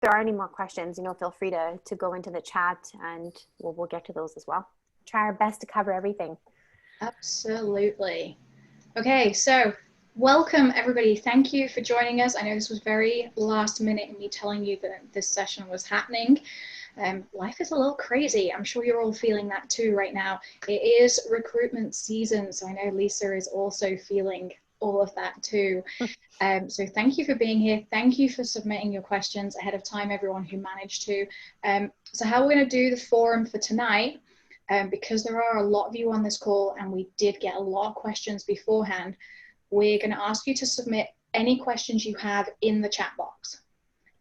there are any more questions, feel free to go into the chat, and we'll get to those as well. Try our best to cover everything. Absolutely. Okay, so welcome everybody. Thank you for joining us. I know this was very last minute in me telling you that this session was happening. Life is a little crazy. I'm sure you're all feeling that too right now. It is recruitment season, so I know Lisa is also feeling all of that too. So thank you for being here. Thank you for submitting your questions ahead of time, everyone who managed to. So how we're going to do the forum for tonight, because there are a lot of you on this call and we did get a lot of questions beforehand, we're going to ask you to submit any questions you have in the chat box.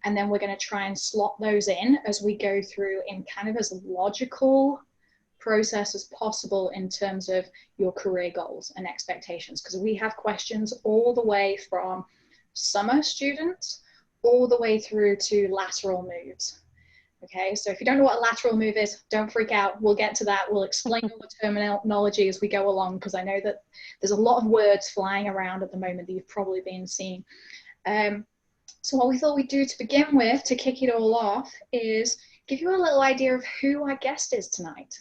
And then we're going to try and slot those in as we go through in kind of as logical process as possible in terms of your career goals and expectations, because we have questions all the way from summer students all the way through to lateral moves. Okay, so if you don't know what a lateral move is, don't freak out. We'll get to that. We'll explain all the terminology as we go along, because I know that there's a lot of words flying around at the moment that you've probably been seeing. So what we thought we'd do to begin with, to kick it all off, is give you a little idea of who our guest is tonight.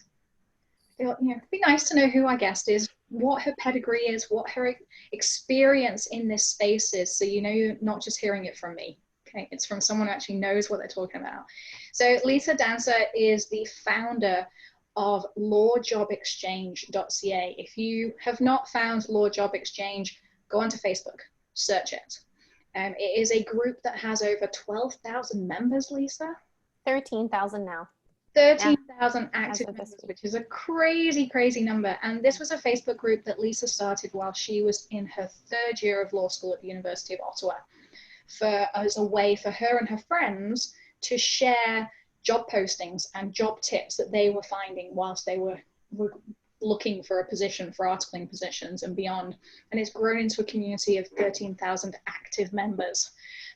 It'd be nice to know who our guest is, what her pedigree is, what her experience in this space is, so you know you're not just hearing it from me. Okay, it's from someone who actually knows what they're talking about. So Litsa Dantzer is the founder of lawjobexchange.ca. If you have not found Law Job Exchange, go onto Facebook, search it. It is a group that has over 12,000 members, Lisa? 13,000 now. 13,000 active members, which is a crazy, crazy number. And this was a Facebook group that Lisa started while she was in her third year of law school at the University of Ottawa, as a way for her and her friends to share job postings and job tips that they were finding whilst they were looking for a position, for articling positions and beyond. And it's grown into a community of 13,000 active members.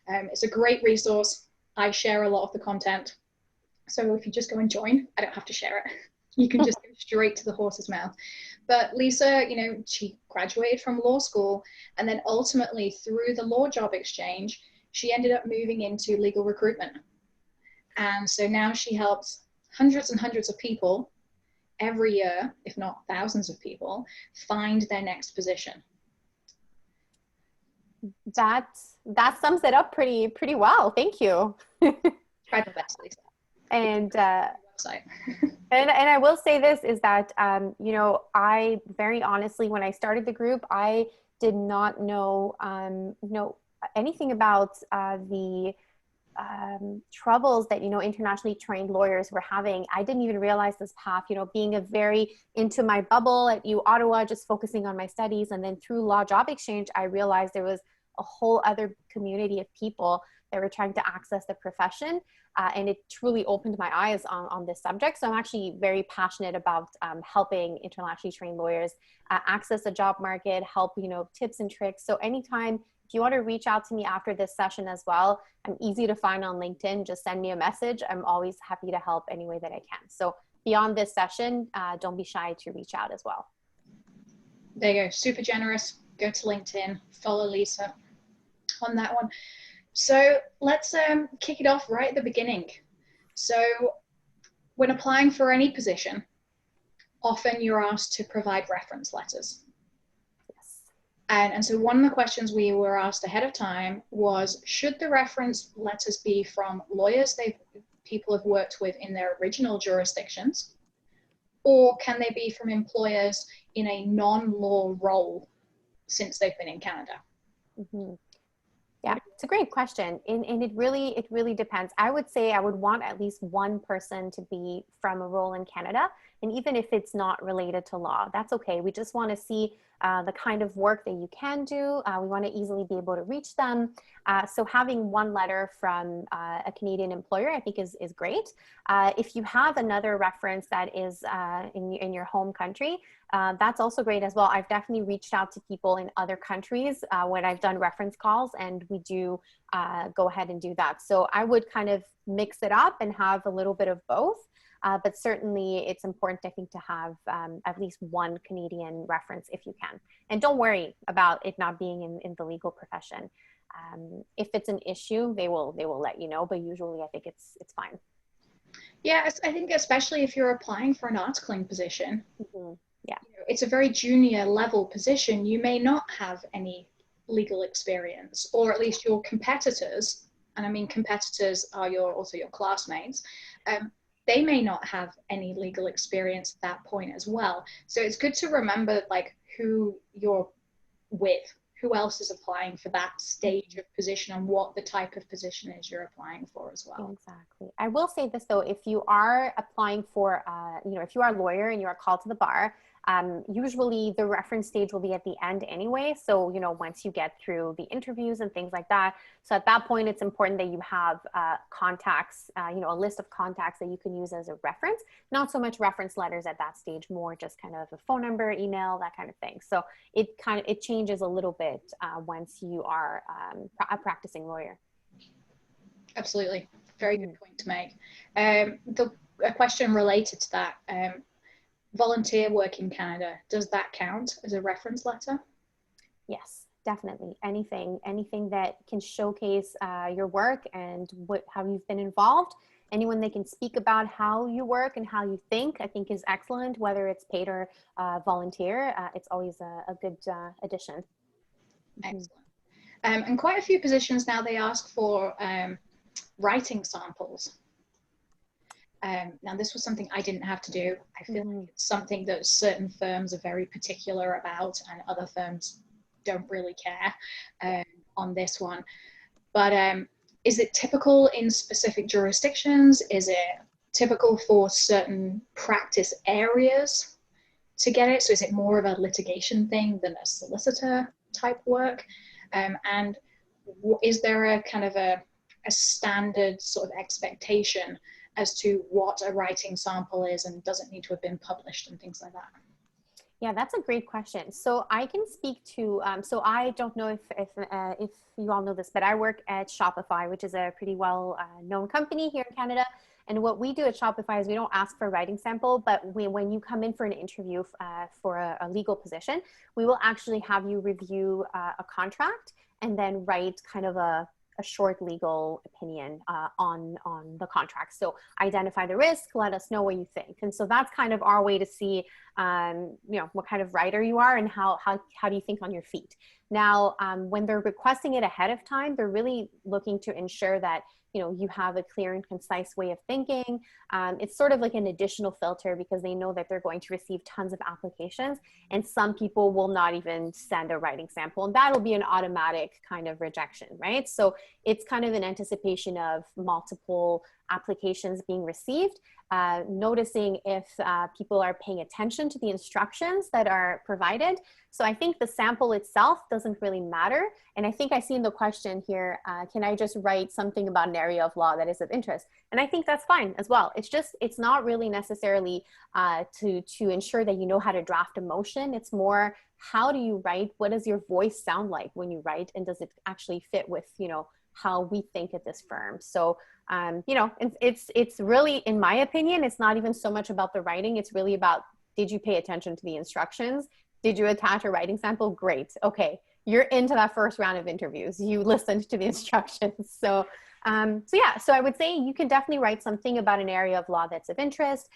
It's a great resource. I share a lot of the content. So if you just go and join, I don't have to share it. You can just go straight to the horse's mouth. But Lisa, she graduated from law school, and then ultimately through the Law Job Exchange, she ended up moving into legal recruitment. And so now she helps hundreds and hundreds of people every year, if not thousands of people, find their next position. That sums it up pretty well. Thank you. Tried my best, Lisa. And and I will say this is that I very honestly, when I started the group, I did not know anything about the troubles that internationally trained lawyers were having. I didn't even realize this path, being a very into my bubble at Ottawa, just focusing on my studies, and then through Law Job Exchange, I realized there was a whole other community of people that were trying to access the profession. And it truly opened my eyes on this subject. So I'm actually very passionate about helping internationally trained lawyers access the job market, help, tips and tricks. So anytime, if you want to reach out to me after this session as well, I'm easy to find on LinkedIn. Just send me a message. I'm always happy to help any way that I can. So beyond this session, don't be shy to reach out as well. There you go. Super generous. Go to LinkedIn, follow Lisa on that one. So let's kick it off right at the beginning. So when applying for any position, often you're asked to provide reference letters. Yes. And so one of the questions we were asked ahead of time was, should the reference letters be from lawyers people have worked with in their original jurisdictions, or can they be from employers in a non-law role since they've been in Canada? Mm-hmm. Yeah, it's a great question. And it really depends. I would say I would want at least one person to be from a role in Canada. And even if it's not related to law, that's okay. We just want to see the kind of work that you can do. We want to easily be able to reach them. So having one letter from a Canadian employer, I think is great. If you have another reference that is in your home country, that's also great as well. I've definitely reached out to people in other countries when I've done reference calls, and we do go ahead and do that. So I would kind of mix it up and have a little bit of both. But certainly it's important, I think, to have at least one Canadian reference if you can. And don't worry about it not being in the legal profession. If it's an issue, they will let you know, but usually I think it's fine. Yeah, I think especially if you're applying for an articling position, yeah, it's a very junior level position. You may not have any legal experience, or at least your competitors, and I mean competitors are also your classmates, they may not have any legal experience at that point as well. So it's good to remember like who you're with, who else is applying for that stage of position, and what the type of position is you're applying for as well. Exactly. I will say this though, if you are applying for, if you are a lawyer and you are called to the bar, usually the reference stage will be at the end anyway. So, once you get through the interviews and things like that. So at that point, it's important that you have contacts, a list of contacts that you can use as a reference, not so much reference letters at that stage, more just kind of a phone number, email, that kind of thing. So it changes a little bit once you are a practicing lawyer. Absolutely. Very good point to make. A question related to that, volunteer work in Canada, does that count as a reference letter? Yes, definitely. Anything that can showcase your work and how you've been involved. Anyone that can speak about how you work and how you think, I think is excellent, whether it's paid or volunteer. It's always a good addition. Excellent. And quite a few positions now, they ask for writing samples. Now this was something I didn't have to do. I feel like it's something that certain firms are very particular about, and other firms don't really care on this one. But is it typical in specific jurisdictions? Is it typical for certain practice areas to get it? So is it more of a litigation thing than a solicitor type work? And is there a kind of a standard sort of expectation as to what a writing sample is, and does it need to have been published and things like that? Yeah, that's a great question. So I can speak to, so I don't know if you all know this, but I work at Shopify, which is a pretty well known company here in Canada. And what we do at Shopify is we don't ask for a writing sample, but when you come in for an interview for a legal position, we will actually have you review a contract and then write kind of a short legal opinion on the contract. So identify the risk, let us know what you think. And so that's kind of our way to see, what kind of writer you are and how do you think on your feet. Now, when they're requesting it ahead of time, they're really looking to ensure that you have a clear and concise way of thinking. It's sort of like an additional filter because they know that they're going to receive tons of applications, and some people will not even send a writing sample, and that'll be an automatic kind of rejection, right? So it's kind of an anticipation of multiple applications being received, noticing if people are paying attention to the instructions that are provided. So I think the sample itself doesn't really matter. And I think I see in the question here, can I just write something about an area of law that is of interest? And I think that's fine as well. It's not really necessarily to ensure that you know how to draft a motion. It's more, how do you write? What does your voice sound like when you write? And does it actually fit with, how we think at this firm? So, it's really, in my opinion, it's not even so much about the writing. It's really about, did you pay attention to the instructions? Did you attach a writing sample? Great. Okay. You're into that first round of interviews. You listened to the instructions. So I would say you can definitely write something about an area of law that's of interest.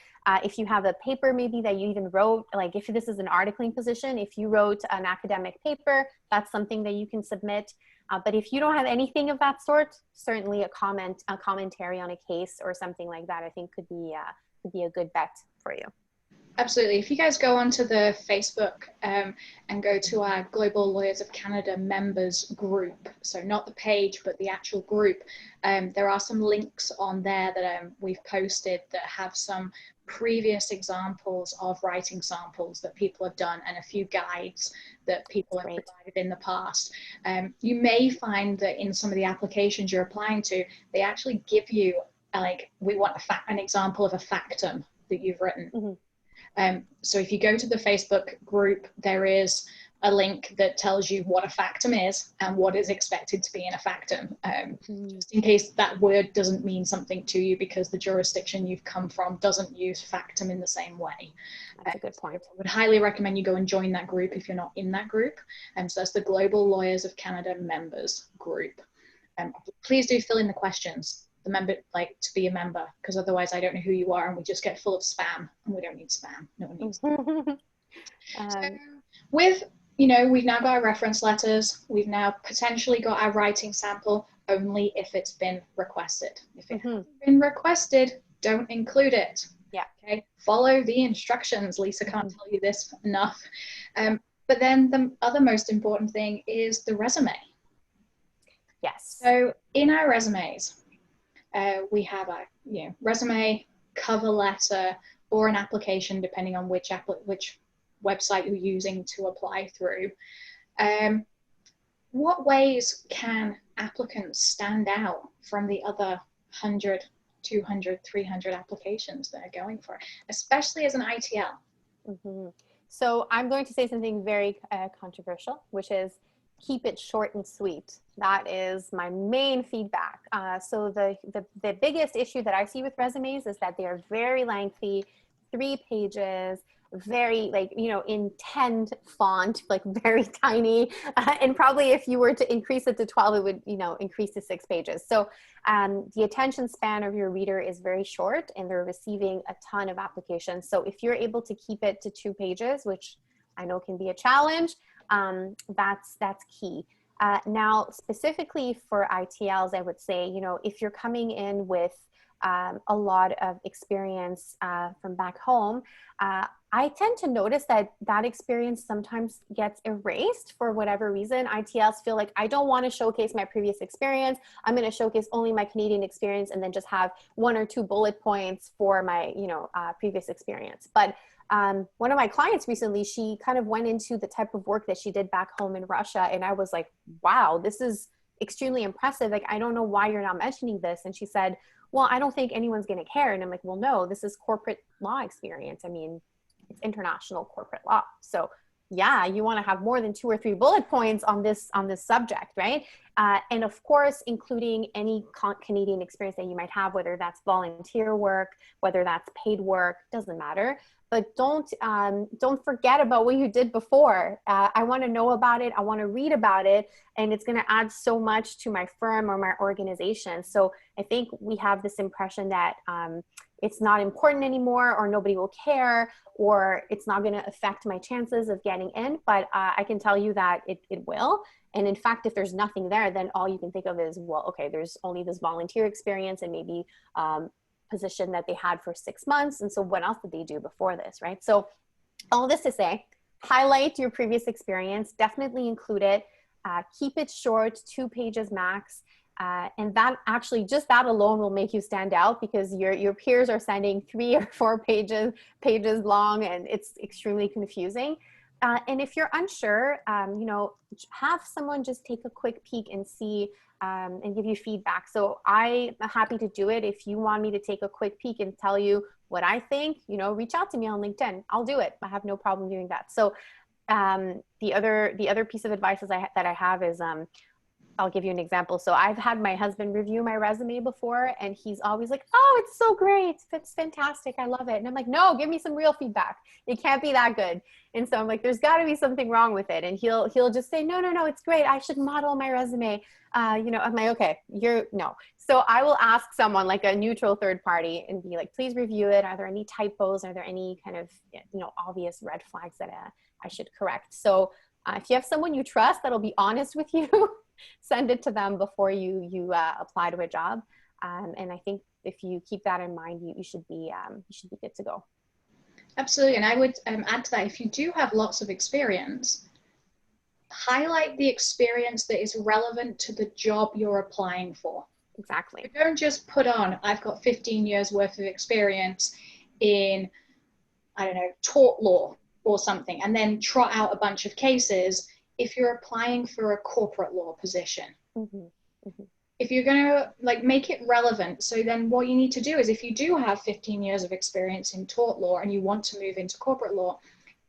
If you have a paper maybe that you even wrote, like if this is an articling position, if you wrote an academic paper, that's something that you can submit. But if you don't have anything of that sort, certainly a commentary on a case or something like that, I think could be a good bet for you. Absolutely. If you guys go onto the Facebook and go to our Global Lawyers of Canada members group, so not the page, but the actual group, there are some links on there that we've posted that have some previous examples of writing samples that people have done, and a few guides that people have provided in the past. You may find that in some of the applications you're applying to, they actually give you, like, we want an example of a factum that you've written. So if you go to the Facebook group, there is a link that tells you what a factum is and what is expected to be in a factum, just in case that word doesn't mean something to you because the jurisdiction you've come from doesn't use factum in the same way. That's a good point. I would highly recommend you go and join that group if you're not in that group. So that's the Global Lawyers of Canada members group. Please do fill in the questions, the member, like to be a member, because otherwise I don't know who you are and we just get full of spam, and we don't need spam. No one needs spam. So with, we've now got our reference letters. We've now potentially got our writing sample only if it's been requested. If it hasn't been requested, don't include it. Yeah. Okay. Follow the instructions. Lisa can't tell you this enough. But then the other most important thing is the resume. Yes. So in our resumes, we have a resume, cover letter, or an application, depending on which website you're using to apply through. What ways can applicants stand out from the other 100, 200, 300 applications that are going for it, especially as an ITL? So I'm going to say something very controversial, which is keep it short and sweet. That is my main feedback. So the biggest issue that I see with resumes is that they are very lengthy, 3 pages, very intent font, like very tiny. And probably if you were to increase it to 12, it would, increase to 6 pages. So the attention span of your reader is very short and they're receiving a ton of applications. So if you're able to keep it to 2 pages, which I know can be a challenge, that's key. Now, specifically for ITLs, I would say, if you're coming in with a lot of experience from back home, I tend to notice that experience sometimes gets erased for whatever reason. ITLs feel like, I don't want to showcase my previous experience. I'm going to showcase only my Canadian experience and then just have 1 or 2 bullet points for my, previous experience. But one of my clients recently, she kind of went into the type of work that she did back home in Russia. And I was like, wow, this is extremely impressive. Like, I don't know why you're not mentioning this. And she said, well, I don't think anyone's going to care. And I'm like, well, no, this is corporate law experience. I mean, it's international corporate law. So yeah, you want to have more than 2 or 3 bullet points on this subject, right? And of course, including any Canadian experience that you might have, whether that's volunteer work, whether that's paid work, doesn't matter. But don't forget about what you did before. I want to know about it. I want to read about it. And it's going to add so much to my firm or my organization. So I think we have this impression that it's not important anymore, or nobody will care, or it's not going to affect my chances of getting in. But I can tell you that it will. And in fact, if there's nothing there, then all you can think of is, well, okay, there's only this volunteer experience and maybe position that they had for 6 months. And so what else did they do before this, right? So all this to say, highlight your previous experience, definitely include it, keep it short, 2 pages max. And that actually, just that alone will make you stand out, because your peers are sending 3 or 4 pages long, and it's extremely confusing. And if you're unsure, have someone just take a quick peek and see, and give you feedback. So I'm happy to do it. If you want me to take a quick peek and tell you what I think, reach out to me on LinkedIn. I'll do it. I have no problem doing that. So the other piece of advice that I have is, I'll give you an example. So I've had my husband review my resume before, and he's always like, oh, it's so great. It's fantastic. I love it. And I'm like, no, give me some real feedback. It can't be that good. And so I'm like, there's gotta be something wrong with it. And he'll just say, no, it's great. I should model my resume. I'm like, okay, no. So I will ask someone, like a neutral third party, and be like, please review it. Are there any typos? Are there any kind of, obvious red flags that I should correct? So if you have someone you trust that'll be honest with you, send it to them before you apply to a job. And I think if you keep that in mind, you should be good to go. Absolutely. And I would add to that, if you do have lots of experience, highlight the experience that is relevant to the job you're applying for. Exactly. So don't just put on, I've got 15 years worth of experience in, I don't know, tort law or something, and then trot out a bunch of cases if you're applying for a corporate law position. If you're going to make it relevant, so then what you need to do is, if you do have 15 years of experience in tort law and you want to move into corporate law,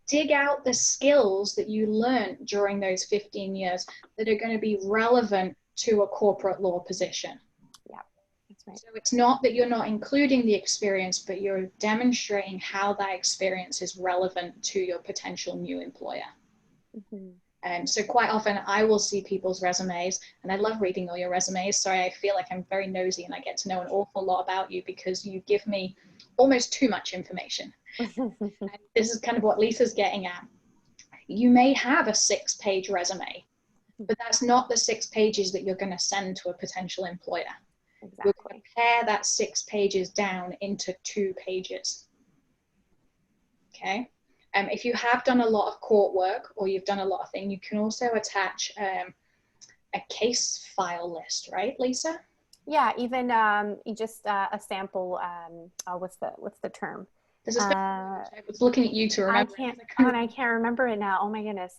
dig out the skills that you learned during those 15 years that are going to be relevant to a corporate law position. Yeah, that's right. So it's not that you're not including the experience, but you're demonstrating how that experience is relevant to your potential new employer. So quite often I will see people's resumes, and I love reading all your resumes. Sorry, I feel like I'm very nosy and I get to know an awful lot about you because you give me almost too much information. And this is kind of what Lisa's getting at. You may have a 6-page resume, but that's not the 6 pages that you're going to send to a potential employer. Exactly. You're going to pare that 6 pages down into 2 pages. Okay. If you have done a lot of court work or you've done a lot of things, you can also attach a case file list, right, Lisa? Yeah, even just a sample. What's the term? I was looking at you to remember. I can't remember it now. Oh my goodness.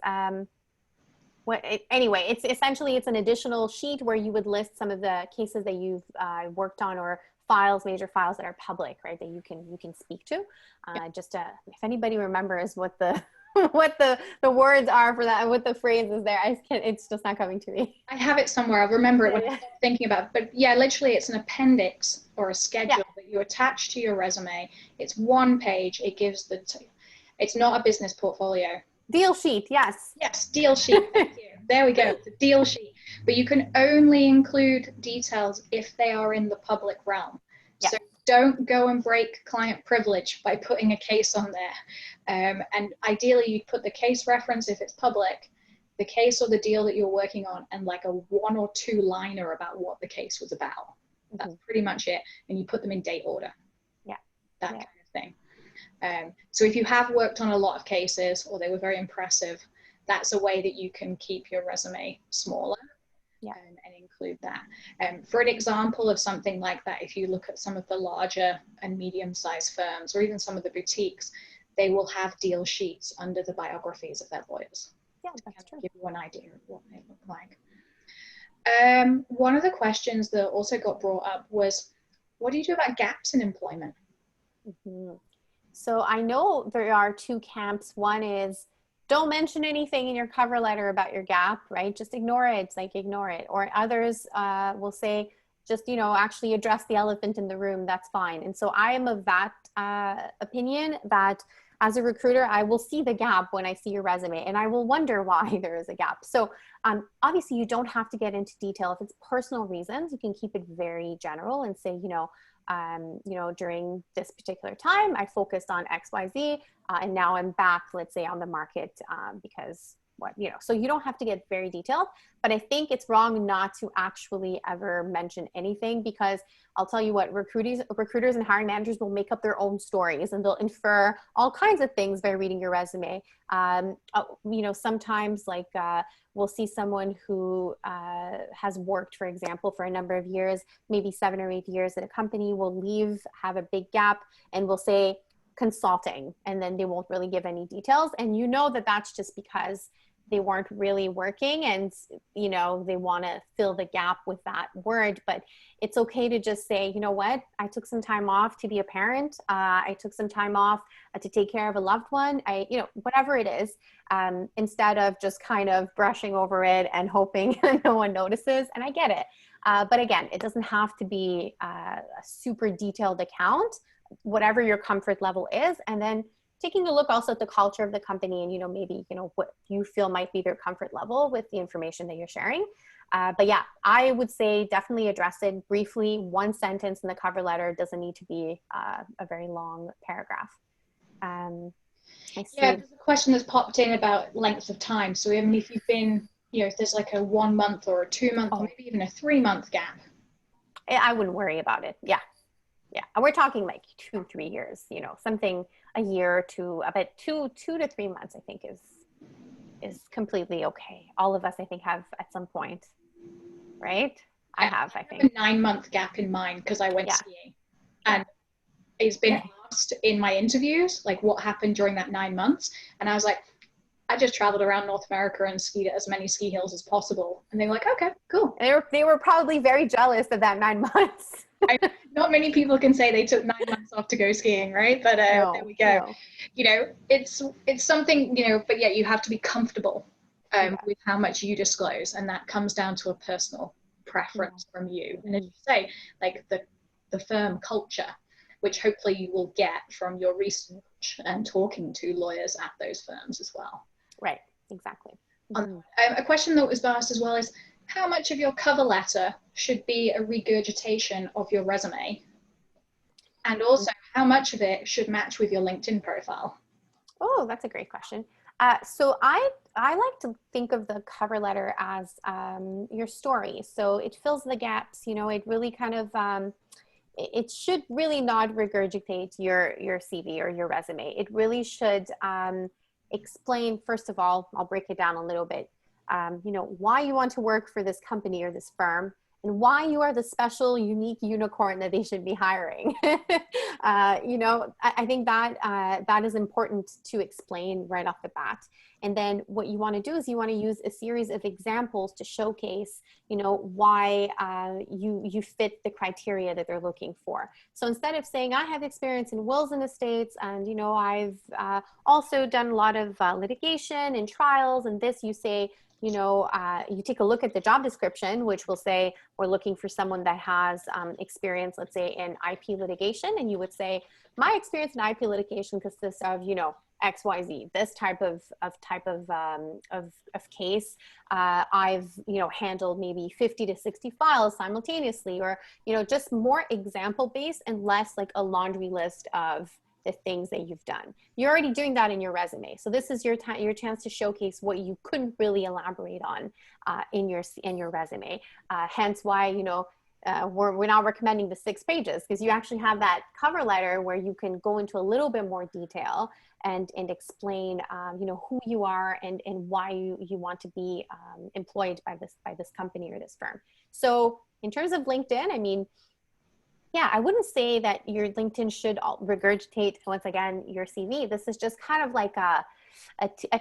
Anyway, it's essentially it's an additional sheet where you would list some of the cases that you've worked on, or major files that are public, right? That you can speak to. If anybody remembers what the what the words are for that, what the phrase is there, it's just not coming to me. I have it somewhere. I'll remember it when I start thinking about it. But yeah, literally it's an appendix or a schedule that you attach to your resume. It's 1 page. It gives it's not a business portfolio. Deal sheet, yes. Yes, deal sheet. Thank you. There we go. It's a deal sheet. But you can only include details if they are in the public realm. Yeah. So don't go and break client privilege by putting a case on there. And ideally, you put the case reference if it's public, the case or the deal that you're working on, and like a 1 or 2 liner about what the case was about. That's pretty much it. And you put them in date order. Yeah. That kind of thing. So if you have worked on a lot of cases or they were very impressive, that's a way that you can keep your resume smaller and include that. For an example of something like that, if you look at some of the larger and medium-sized firms or even some of the boutiques, they will have deal sheets under the biographies of their lawyers. Yeah, that's true. Give you an idea of what they look like. One of the questions that also got brought up was, what do you do about gaps in employment? So I know there are 2 camps. One is don't mention anything in your cover letter about your gap, right? Just ignore it, ignore it. Or others will say, just, actually address the elephant in the room, that's fine. And so I am of that opinion that as a recruiter, I will see the gap when I see your resume and I will wonder why there is a gap. So obviously you don't have to get into detail. If it's personal reasons, you can keep it very general and say, during this particular time, I focused on X, Y, Z, and now I'm back, let's say, on the market because so you don't have to get very detailed, but I think it's wrong not to actually ever mention anything, because I'll tell you what, recruiters and hiring managers will make up their own stories and they'll infer all kinds of things by reading your resume. Sometimes we'll see someone who has worked, for example, for a number of years, maybe 7 or 8 years at a company, will leave, have a big gap, and will say consulting, and then they won't really give any details. And that's just because they weren't really working and, they want to fill the gap with that word. But it's okay to just say, you know what, I took some time off to be a parent. I took some time off to take care of a loved one. Whatever it is, instead of just kind of brushing over it and hoping no one notices. And I get it. But again, it doesn't have to be a super detailed account, whatever your comfort level is. And then taking a look also at the culture of the company and, maybe, what you feel might be their comfort level with the information that you're sharing. But yeah, I would say definitely address it briefly. 1 sentence in the cover letter doesn't need to be a very long paragraph. There's a question that's popped in about length of time. So even if you've been, if there's like a 1 month or a 2 month, or maybe even a 3 month gap. I wouldn't worry about it. Yeah. We're talking like 2-3 years, something a year to about 2 to 3 months, I think is completely okay. All of us, I think, have at some point, right? I have a 9-month gap in mind because I went skiing, and it's been asked in my interviews, like what happened during that 9 months. And I was like, I just traveled around North America and skied at as many ski hills as possible. And they're like, okay, cool. They were probably very jealous of that 9 months. Not many people can say they took 9 months off to go skiing, right? But there we go. No. You know, it's something, you know, but yeah, you have to be comfortable with how much you disclose. And that comes down to a personal preference from you. And as you say, like the firm culture, which hopefully you will get from your research and talking to lawyers at those firms as well. Right, exactly. A question that was asked as well is, how much of your cover letter should be a regurgitation of your resume? And also, how much of it should match with your LinkedIn profile? Oh, that's a great question. So I like to think of the cover letter as your story. So it fills the gaps, you know, it really kind of, it should really not regurgitate your CV or your resume. It really should explain, first of all, I'll break it down a little bit, you know, why you want to work for this company or this firm, and why you are the special, unique unicorn that they should be hiring. You know, I think that that is important to explain right off the bat. And then what you want to do is you want to use a series of examples to showcase, you know, why you fit the criteria that they're looking for. So instead of saying, I have experience in wills and estates, and, you know, I've also done a lot of litigation and trials, and this, you say, you know, you take a look at the job description, which will say, we're looking for someone that has experience, let's say, in IP litigation. And you would say, my experience in IP litigation consists of, you know, XYZ, this type of case. I've, you know, handled maybe 50 to 60 files simultaneously, or, you know, just more example based and less like a laundry list of the things that you've done. You're already doing that in your resume. So this is your chance to showcase what you couldn't really elaborate on in your resume. Hence why, you know, we're now recommending the 6 pages, because you actually have that cover letter where you can go into a little bit more detail and explain, you know, who you are and why you want to be employed by this company or this firm. So in terms of LinkedIn, I mean, yeah, I wouldn't say that your LinkedIn should regurgitate, once again, your CV. This is just kind of like a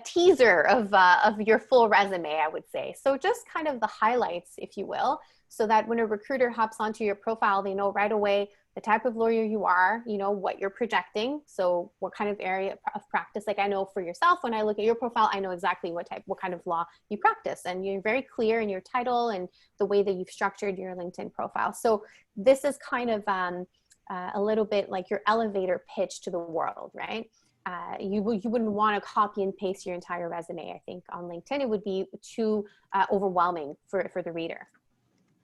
teaser of your full resume, I would say. So just kind of the highlights, if you will, so that when a recruiter hops onto your profile, they know right away the type of lawyer you are, you know, what you're projecting. So what kind of area of practice, like I know for yourself, when I look at your profile, I know exactly what kind of law you practice, and you're very clear in your title and the way that you've structured your LinkedIn profile. So this is kind of a little bit like your elevator pitch to the world, right? You wouldn't want to copy and paste your entire resume. I think on LinkedIn, it would be too overwhelming for the reader.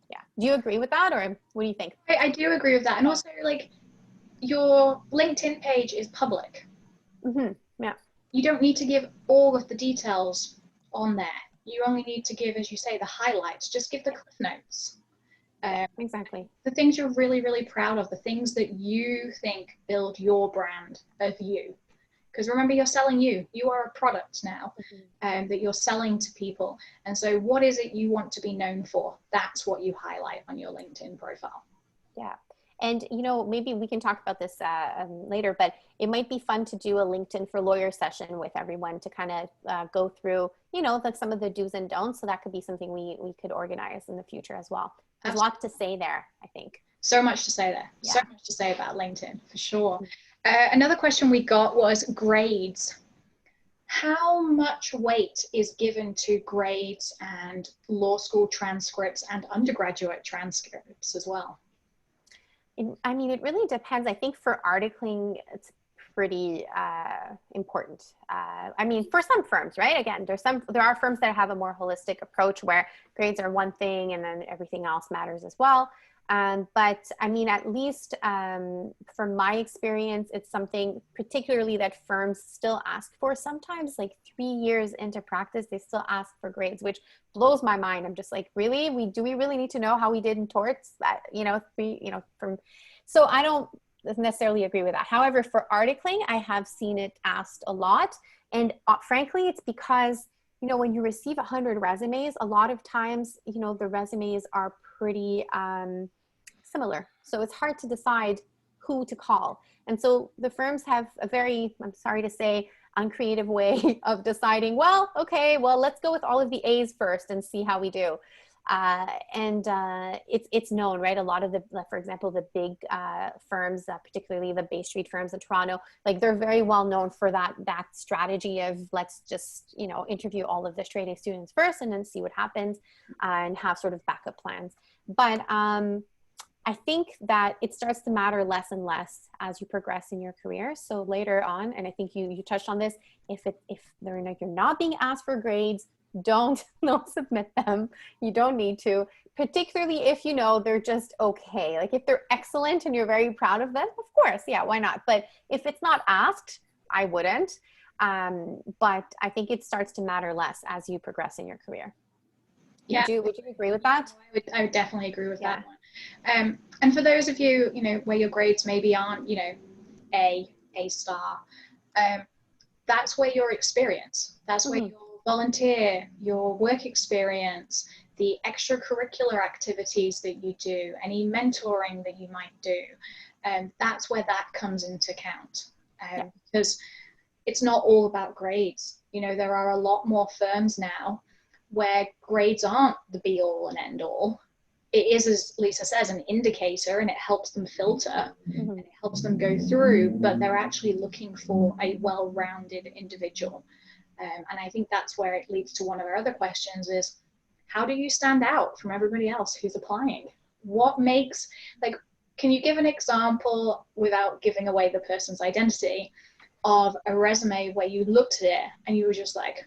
Yeah. Do you agree with that, or what do you think? I do agree with that. And also, like, your LinkedIn page is public. Mm-hmm. Yeah. You don't need to give all of the details on there. You only need to give, as you say, the highlights. Just give the cliff notes. Exactly. The things you're really, really proud of, the things that you think build your brand of you. Because remember, you're selling you. You are a product now that you're selling to people. And so what is it you want to be known for? That's what you highlight on your LinkedIn profile. Yeah. And, you know, maybe we can talk about this later, but it might be fun to do a LinkedIn for Lawyers session with everyone to kind of go through, you know, some of the do's and don'ts. So that could be something we could organize in the future as well. There's lots to say there, I think. So much to say there. Yeah. So much to say about LinkedIn, for sure. Another question we got was grades. How much weight is given to grades and law school transcripts and undergraduate transcripts as well? I mean, it really depends. I think for articling, it's pretty important. I mean, for some firms, right? Again, there are firms that have a more holistic approach where grades are one thing and then everything else matters as well. But I mean, at least from my experience, it's something particularly that firms still ask for. Sometimes like 3 years into practice, they still ask for grades, which blows my mind. I'm just like, really? Do we really need to know how we did in torts? That, you know, so I don't necessarily agree with that. However, for articling, I have seen it asked a lot. And frankly, it's because, you know, when you receive 100 resumes, a lot of times, you know, the resumes are pretty similar. So it's hard to decide who to call. And so the firms have a very, I'm sorry to say, uncreative way of deciding, well, okay, well, let's go with all of the A's first and see how we do. It's known, right? A lot of the, for example, the big firms, particularly the Bay Street firms in Toronto, like they're very well known for that strategy of let's just, you know, interview all of the straight A students first and then see what happens, and have sort of backup plans. But I think that it starts to matter less and less as you progress in your career. So later on, and I think you touched on this, if you're not being asked for grades, don't submit them. You don't need to, particularly if you know they're just okay. Like if they're excellent and you're very proud of them, of course, yeah, why not? But if it's not asked, I wouldn't. But I think it starts to matter less as you progress in your career. Yeah. Would you agree with that? I would definitely agree with that one. And for those of you, you know, where your grades maybe aren't, you know, A star, that's where your experience, that's where your volunteer, your work experience, the extracurricular activities that you do, any mentoring that you might do, that's where that comes into account. Because it's not all about grades. You know, there are a lot more firms now where grades aren't the be all and end all. It is, as Lisa says, an indicator, and it helps them filter and it helps them go through, but they're actually looking for a well-rounded individual. And I think that's where it leads to one of our other questions is, how do you stand out from everybody else who's applying? What makes, like, can you give an example without giving away the person's identity of a resume where you looked at it and you were just like,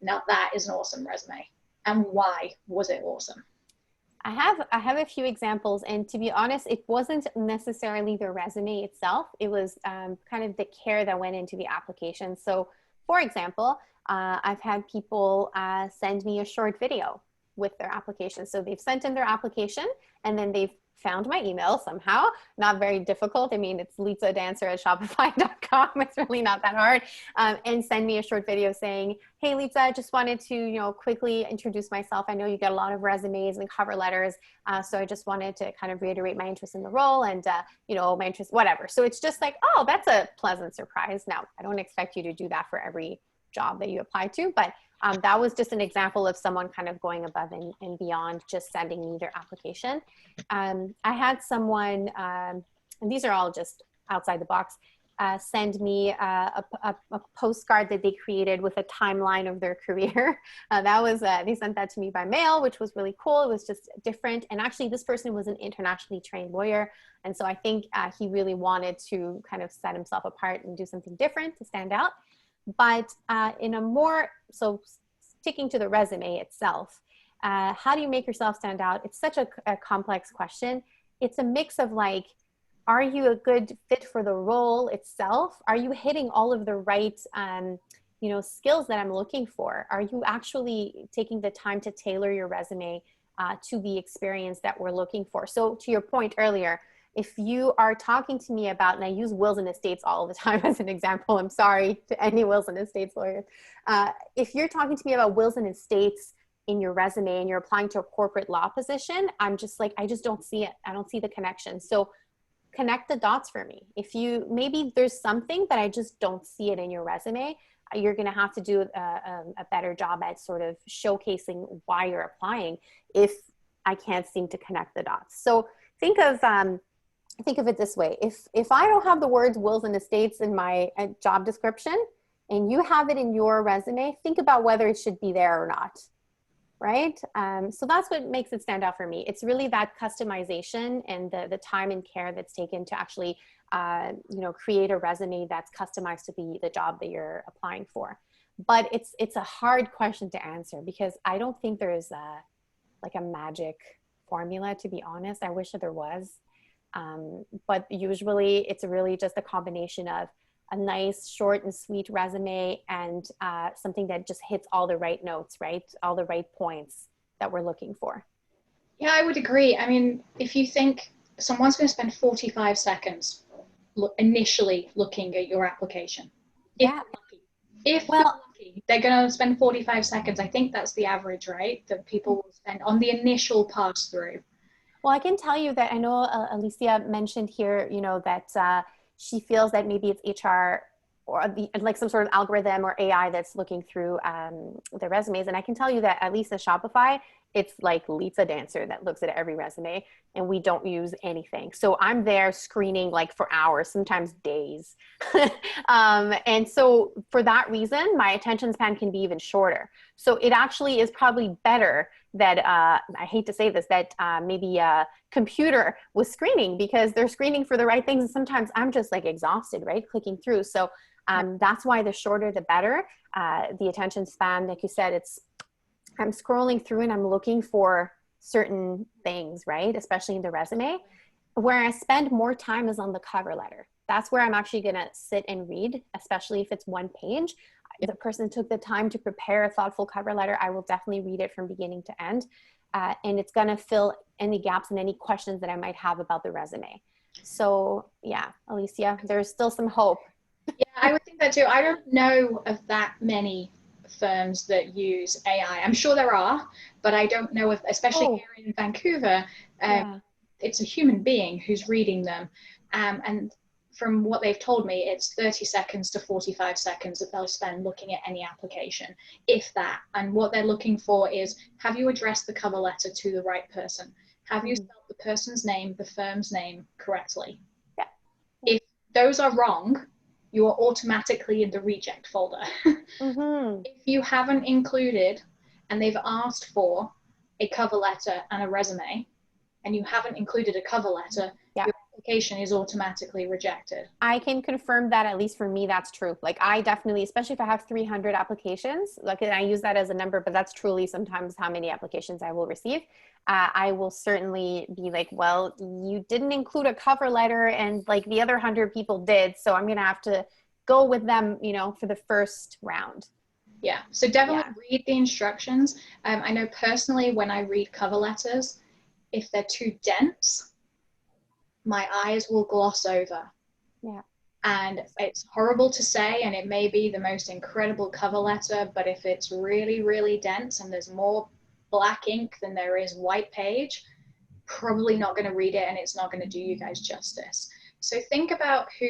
now that is an awesome resume, and why was it awesome? I have a few examples, and to be honest, it wasn't necessarily the resume itself. It was kind of the care that went into the application. So for example, I've had people send me a short video with their application. So they've sent in their application and then they've found my email somehow. Not very difficult. I mean, it's Litsa Dantzer at Shopify.com. It's really not that hard. And send me a short video saying, hey, Litsa, I just wanted to, you know, quickly introduce myself. I know you get a lot of resumes and cover letters. So I just wanted to kind of reiterate my interest in the role and, you know, my interest, whatever. So it's just like, oh, that's a pleasant surprise. Now, I don't expect you to do that for every job that you apply to, but that was just an example of someone kind of going above and beyond just sending me their application. I had someone, and these are all just outside the box, send me a postcard that they created with a timeline of their career. That was, they sent that to me by mail, which was really cool. It was just different. And actually this person was an internationally trained lawyer. And so I think he really wanted to kind of set himself apart and do something different to stand out. But in a more, so sticking to the resume itself, how do you make yourself stand out? It's such a complex question. It's a mix of like, are you a good fit for the role itself? Are you hitting all of the right, you know, skills that I'm looking for? Are you actually taking the time to tailor your resume to the experience that we're looking for? So to your point earlier, if you are talking to me about, and I use wills and estates all the time as an example, I'm sorry to any wills and estates lawyers. If you're talking to me about wills and estates in your resume and you're applying to a corporate law position, I'm just like, I just don't see it. I don't see the connection. So connect the dots for me. If you, maybe there's something that I just don't see it in your resume, you're going to have to do a better job at sort of showcasing why you're applying if I can't seem to connect the dots. So think of it this way. If I don't have the words wills and estates in my job description and you have it in your resume, think about whether it should be there or not, right? So that's what makes it stand out for me. It's really that customization and the time and care that's taken to actually, you know, create a resume that's customized to the job that you're applying for. But it's a hard question to answer because I don't think there's like a magic formula, to be honest. I wish that there was. But usually it's really just a combination of a nice short and sweet resume and something that just hits all the right notes, right? All the right points that we're looking for. Yeah, I would agree. I mean, if you think someone's going to spend 45 seconds initially looking at your application, if lucky, they're going to spend 45 seconds. I think that's the average, right? That people will spend on the initial pass through. Well, I can tell you that I know Alicia mentioned here, you know, that she feels that maybe it's HR like some sort of algorithm or AI that's looking through the resumes. And I can tell you that at least at Shopify, it's like Litsa Dantzer that looks at every resume, and we don't use anything. So I'm there screening like for hours, sometimes days. And so for that reason, my attention span can be even shorter. So it actually is probably better that, I hate to say this, that maybe a computer was screening, because they're screening for the right things. And sometimes I'm just like exhausted, right? Clicking through. So that's why the shorter, the better. The attention span, like you said, I'm scrolling through and I'm looking for certain things, right? Especially in the resume. Where I spend more time is on the cover letter. That's where I'm actually going to sit and read, especially if it's one page. If the person took the time to prepare a thoughtful cover letter, I will definitely read it from beginning to end. And it's going to fill any gaps and any questions that I might have about the resume. So yeah, Alicia, there's still some hope. Yeah, I would think that too. I don't know of that many firms that use AI. I'm sure there are, but I don't know if, especially here in Vancouver, it's a human being who's reading them. And from what they've told me, it's 30 seconds to 45 seconds that they'll spend looking at any application, if that. And what they're looking for is, have you addressed the cover letter to the right person? Have you spelled the person's name, the firm's name correctly? Yeah. If those are wrong, you are automatically in the reject folder. If you haven't included, and they've asked for a cover letter and a resume, and you haven't included a cover letter, your application is automatically rejected. I can confirm that, at least for me, that's true. Like I definitely, especially if I have 300 applications, like, and I use that as a number, but that's truly sometimes how many applications I will receive. I will certainly be like, well, you didn't include a cover letter and like the other 100 people did. So I'm going to have to go with them, you know, for the first round. Yeah. So definitely read the instructions. I know personally, when I read cover letters, if they're too dense, my eyes will gloss over. Yeah. And it's horrible to say, and it may be the most incredible cover letter, but if it's really, really dense and there's more black ink than there is white page, probably not going to read it, and it's not going to do you guys justice. So think about who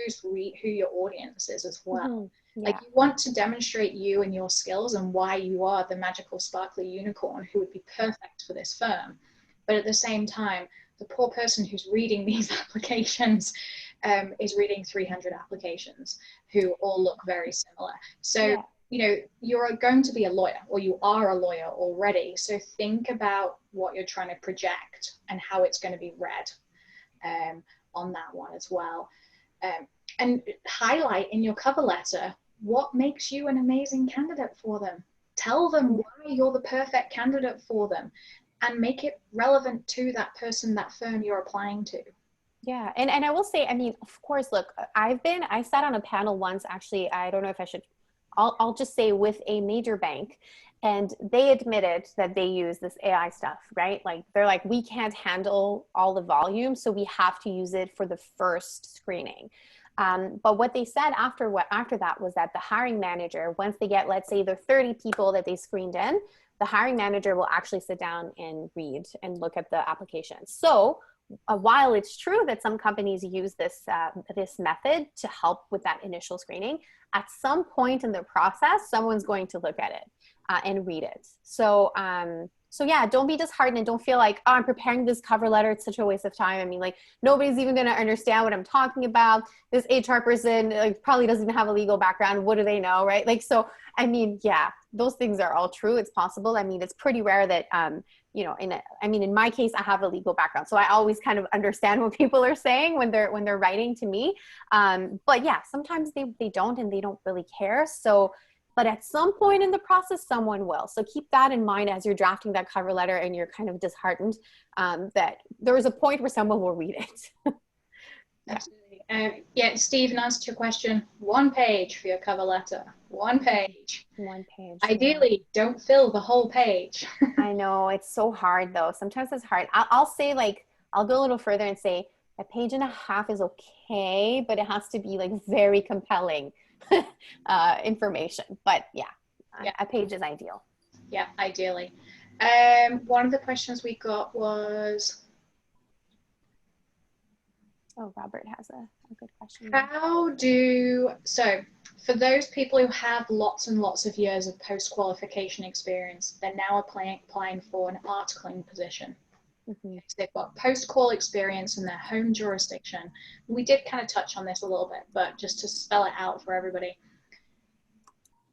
your audience is as well. Like, you want to demonstrate you and your skills and why you are the magical sparkly unicorn who would be perfect for this firm. But at the same time, the poor person who's reading these applications is reading 300 applications who all look very similar. So, you know, you're going to be a lawyer, or you are a lawyer already. So think about what you're trying to project and how it's going to be read on that one as well. And highlight in your cover letter what makes you an amazing candidate for them. Tell them why you're the perfect candidate for them, and make it relevant to that person, that firm you're applying to. Yeah. And I will say, I mean, of course, look, I sat on a panel once, actually, I don't know if I should, I'll just say, with a major bank, and they admitted that they use this AI stuff, right? Like they're like, we can't handle all the volume, so we have to use it for the first screening. But what they said after that was that the hiring manager, once they get, let's say, the 30 people that they screened in, the hiring manager will actually sit down and read and look at the application. So while it's true that some companies use this method to help with that initial screening, at some point in the process, someone's going to look at it and read it. So yeah, don't be disheartened, and don't feel like, oh, I'm preparing this cover letter, it's such a waste of time. I mean, like, nobody's even going to understand what I'm talking about. This HR person like probably doesn't even have a legal background. What do they know, right? Like, so, I mean, yeah, those things are all true. It's possible. I mean, it's pretty rare that, you know, in my case, I have a legal background, so I always kind of understand what people are saying when they're writing to me. But yeah, sometimes they don't, and they don't really care. So, but at some point in the process, someone will. So keep that in mind as you're drafting that cover letter and you're kind of disheartened, that there is a point where someone will read it. Absolutely. Yeah, Steve, in answer to your question, 1 page for your cover letter. 1 page. 1 page. Ideally, don't fill the whole page. I know, it's so hard though. Sometimes it's hard. I'll say, like, I'll go a little further and say 1.5 pages is okay, but it has to be like very compelling information. But yeah, 1 page is ideal. Yeah, ideally. One of the questions we got was, oh, Robert has a good question. For those people who have lots and lots of years of post-qualification experience, they're now applying for an articling position. Mm-hmm. So they've got post-qual experience in their home jurisdiction. We did kind of touch on this a little bit, but just to spell it out for everybody.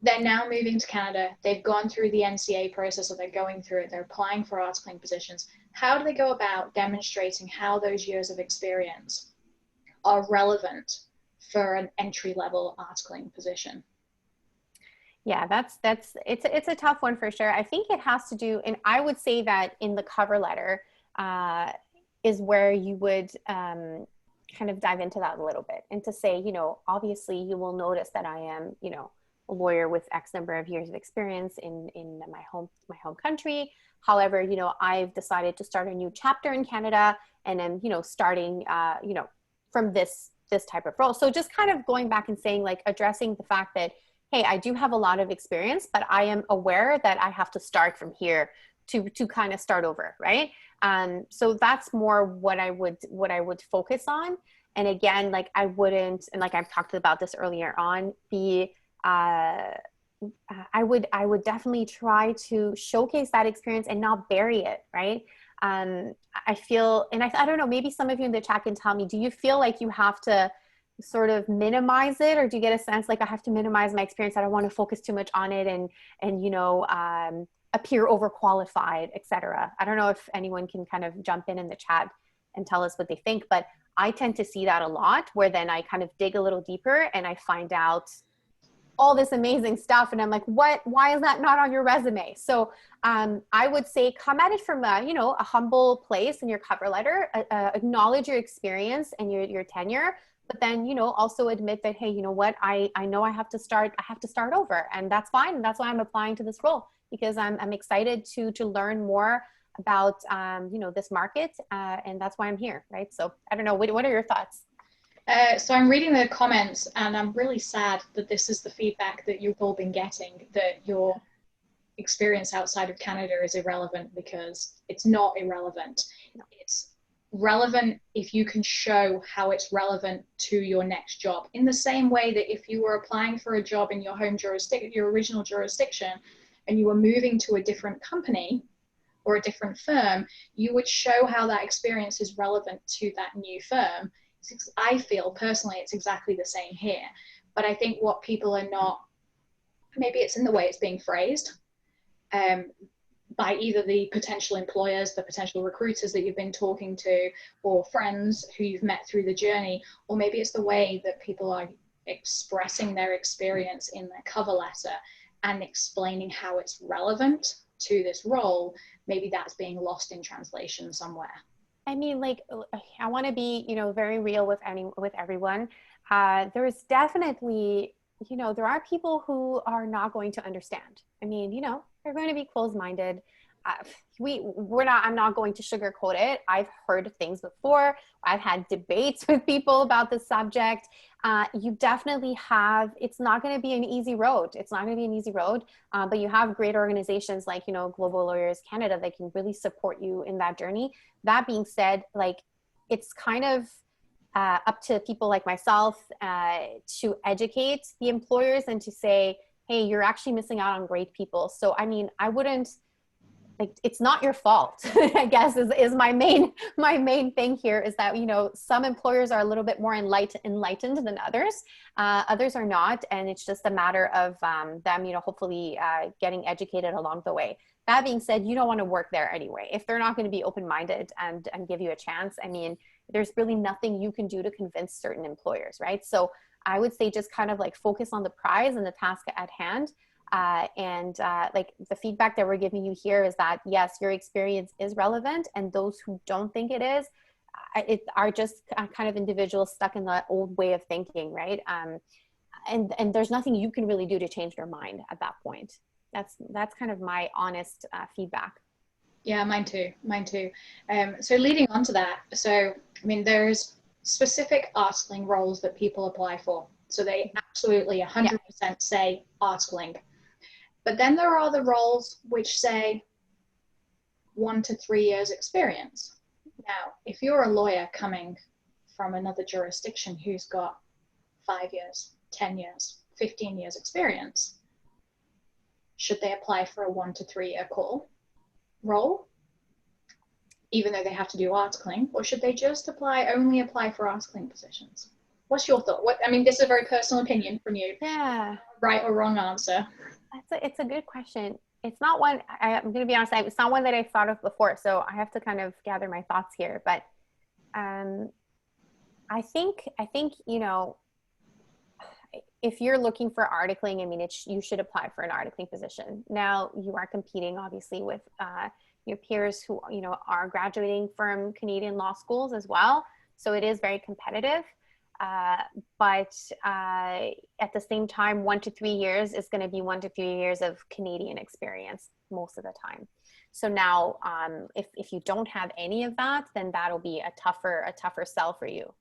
They're now moving to Canada. They've gone through the Ncaa process, or they're going through it. They're applying for articling positions. How do they go about demonstrating how those years of experience are relevant for an entry-level articling position? Yeah, it's a tough one for sure. I think it has to do, and I would say that in the cover letter is where you would kind of dive into that a little bit, and to say, you know, obviously you will notice that I am, you know, a lawyer with X number of years of experience in my home country. However, you know, I've decided to start a new chapter in Canada, and I'm, you know, starting, you know, from this type of role. So just kind of going back and saying, like, addressing the fact that, hey, I do have a lot of experience, but I am aware that I have to start from here to kind of start over, right? So that's more what I would focus on. And again, like, I wouldn't, and like I've talked about this earlier on, I would definitely try to showcase that experience and not bury it, right? I feel, and I don't know, maybe some of you in the chat can tell me, do you feel like you have to sort of minimize it, or do you get a sense like I have to minimize my experience, I don't want to focus too much on it and you know, appear overqualified, etc.? I don't know if anyone can kind of jump in the chat and tell us what they think, but I tend to see that a lot, where then I kind of dig a little deeper and I find out all this amazing stuff, and I'm like, why is that not on your resume? So I would say come at it from a, you know, a humble place in your cover letter, acknowledge your experience and your tenure, but then, you know, also admit that, hey, you know what, I know I have to start over, and that's fine. And that's why I'm applying to this role, because I'm excited to learn more about, you know, this market, and that's why I'm here, right? So I don't know, what are your thoughts? So I'm reading the comments, and I'm really sad that this is the feedback that you've all been getting, that your experience outside of Canada is irrelevant, because it's not irrelevant. It's relevant if you can show how it's relevant to your next job. In the same way that if you were applying for a job in your home jurisdiction, your original jurisdiction, and you were moving to a different company or a different firm, you would show how that experience is relevant to that new firm. I feel personally it's exactly the same here, but I think what people are not, maybe it's in the way it's being phrased by either the potential employers, the potential recruiters that you've been talking to, or friends who you've met through the journey, or maybe it's the way that people are expressing their experience in their cover letter and explaining how it's relevant to this role. Maybe that's being lost in translation somewhere. I mean, like, I want to be, you know, very real with everyone. There's definitely, you know, there are people who are not going to understand. I mean, you know, they're going to be closed-minded. I'm not going to sugarcoat it. I've heard things before. I've had debates with people about this subject. You definitely have, it's not going to be an easy road. It's not going to be an easy road, but you have great organizations like, you know, Global Lawyers Canada that can really support you in that journey. That being said, like, it's kind of up to people like myself to educate the employers and to say, hey, you're actually missing out on great people. So, I mean, I wouldn't, like, it's not your fault, I guess is my main thing here, is that, you know, some employers are a little bit more enlightened than others. Others are not. And it's just a matter of them, you know, hopefully getting educated along the way. That being said, you don't want to work there anyway. If they're not going to be open-minded and give you a chance, I mean, there's really nothing you can do to convince certain employers, right? So I would say just kind of like focus on the prize and the task at hand. Like, the feedback that we're giving you here is that, yes, your experience is relevant, and those who don't think it is, are just kind of individuals stuck in the old way of thinking, right? And there's nothing you can really do to change their mind at that point. That's kind of my honest feedback. Yeah, mine too. So leading on to that, so I mean, there's specific articling roles that people apply for. So they absolutely 100% say articling. But then there are the roles which say 1 to 3 years experience. Now, if you're a lawyer coming from another jurisdiction who's got 5 years, 10 years, 15 years experience, should they apply for a 1 to 3 year call role, even though they have to do articling, or should they just only apply for articling positions? What's your thought? I mean, this is a very personal opinion from you. Yeah. Right or wrong answer? It's a good question. It's not one, I'm going to be honest, it's not one that I thought of before. So I have to kind of gather my thoughts here. But I think, you know, if you're looking for articling, I mean, you should apply for an articling position. Now you are competing obviously with your peers who, you know, are graduating from Canadian law schools as well. So it is very competitive. But at the same time, 1 to 3 years is going to be 1 to 3 years of Canadian experience most of the time. So now, if you don't have any of that, then that'll be a tougher sell for you.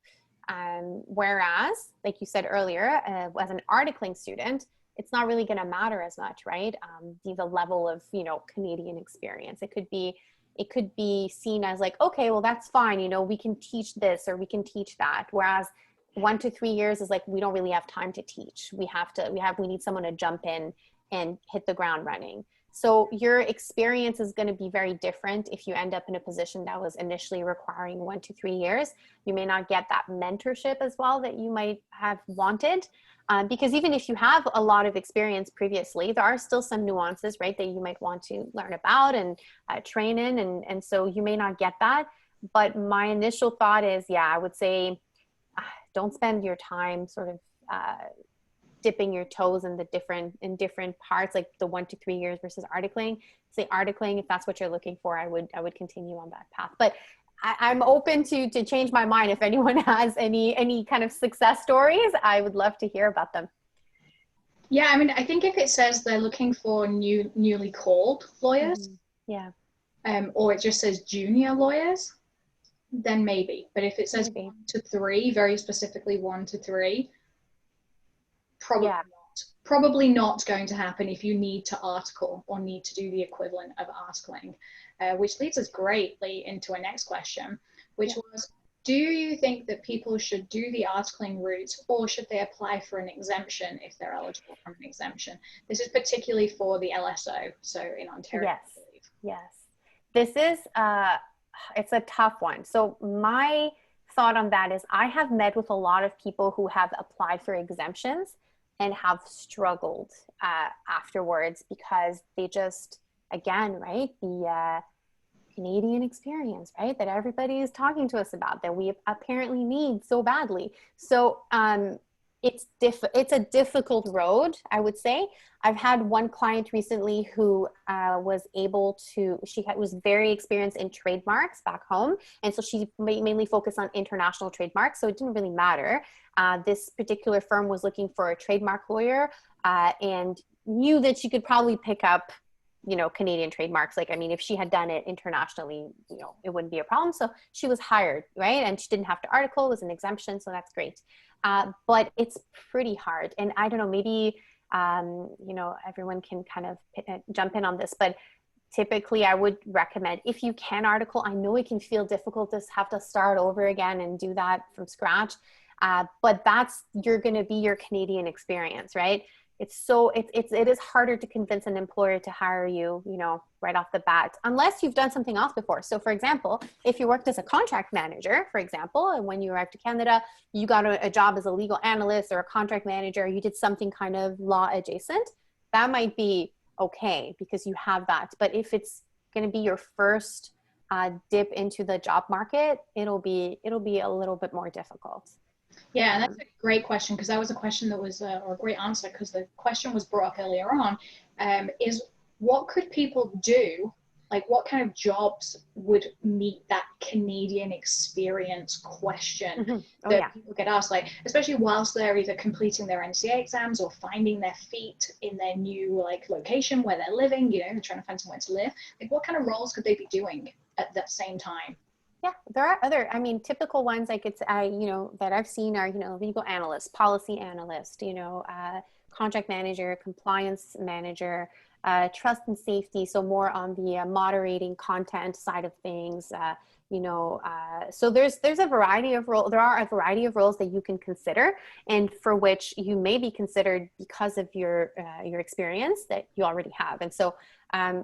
Whereas, like you said earlier, as an articling student, it's not really going to matter as much, right? The level of, you know, Canadian experience. It could be seen as like, okay, well, that's fine. You know, we can teach this or we can teach that. Whereas 1 to 3 years is like, we don't really have time to teach. We need someone to jump in and hit the ground running. So your experience is going to be very different if you end up in a position that was initially requiring 1 to 3 years. You may not get that mentorship as well that you might have wanted. Because even if you have a lot of experience previously, there are still some nuances, right, that you might want to learn about and train in. And so you may not get that. But my initial thought is, yeah, I would say don't spend your time sort of dipping your toes in different parts, like the 1 to 3 years versus articling. Say articling, if that's what you're looking for, I would continue on that path. But I'm open to change my mind. If anyone has any kind of success stories, I would love to hear about them. Yeah, I mean, I think if it says they're looking for newly called lawyers, yeah, or it just says junior lawyers, then maybe. But if it says 1 to 3, very specifically 1 to 3, probably not going to happen if you need to article or need to do the equivalent of articling, which leads us greatly into our next question, which was, do you think that people should do the articling route, or should they apply for an exemption if they're eligible for an exemption? This is particularly for the LSO, so in Ontario. Yes. This is it's a tough one. So my thought on that is, I have met with a lot of people who have applied for exemptions and have struggled afterwards, because they just, again, right, the Canadian experience, right, that everybody is talking to us about, that we apparently need so badly. So it's a difficult road, I would say. I've had one client recently who was very experienced in trademarks back home. And so she mainly focused on international trademarks. So it didn't really matter. This particular firm was looking for a trademark lawyer and knew that she could probably pick up, you know, Canadian trademarks. Like, I mean, if she had done it internationally, you know, it wouldn't be a problem. So she was hired, right? And she didn't have to article, it was an exemption. So that's great. But it's pretty hard. And I don't know, maybe, you know, everyone can kind of jump in on this, but typically I would recommend, if you can article, I know it can feel difficult to have to start over again and do that from scratch. But you're going to be your Canadian experience, right? It is harder to convince an employer to hire you, you know, right off the bat, unless you've done something else before. So for example, if you worked as a contract manager, for example, and when you arrived to Canada, you got a job as a legal analyst or a contract manager, you did something kind of law adjacent, that might be okay because you have that. But if it's going to be your first dip into the job market, it'll be a little bit more difficult. Yeah, and that's a great question, because that was a question that was, or a great answer, because the question was brought up earlier on, is what could people do? Like, what kind of jobs would meet that Canadian experience question people get asked, like, especially whilst they're either completing their Ncaa exams or finding their feet in their new, like, location where they're living, you know, they're trying to find somewhere to live. Like, what kind of roles could they be doing at that same time? Yeah, there are other, I mean, typical ones like you know, that I've seen are, you know, legal analyst, policy analyst, you know, contract manager, compliance manager, trust and safety. So more on the moderating content side of things, so there's a variety of roles. There are a variety of roles that you can consider, and for which you may be considered because of your experience that you already have. And so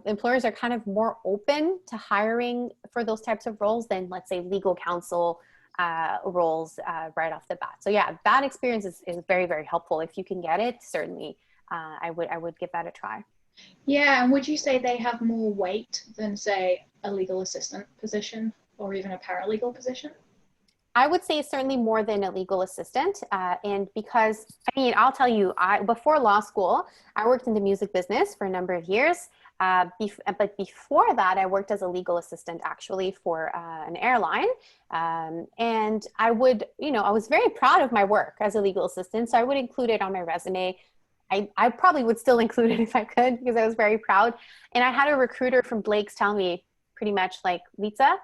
employers are kind of more open to hiring for those types of roles than, let's say, legal counsel roles right off the bat. So yeah, that experience is very, very helpful. If you can get it, certainly I would give that a try. Yeah, and would you say they have more weight than, say, a legal assistant position or even a paralegal position? I would say certainly more than a legal assistant. And because, I mean, I'll tell you, before law school, I worked in the music business for a number of years. But before that, I worked as a legal assistant actually for an airline. And I was very proud of my work as a legal assistant. So I would include it on my resume. I probably would still include it if I could, because I was very proud. And I had a recruiter from Blake's tell me pretty much like, Litsa,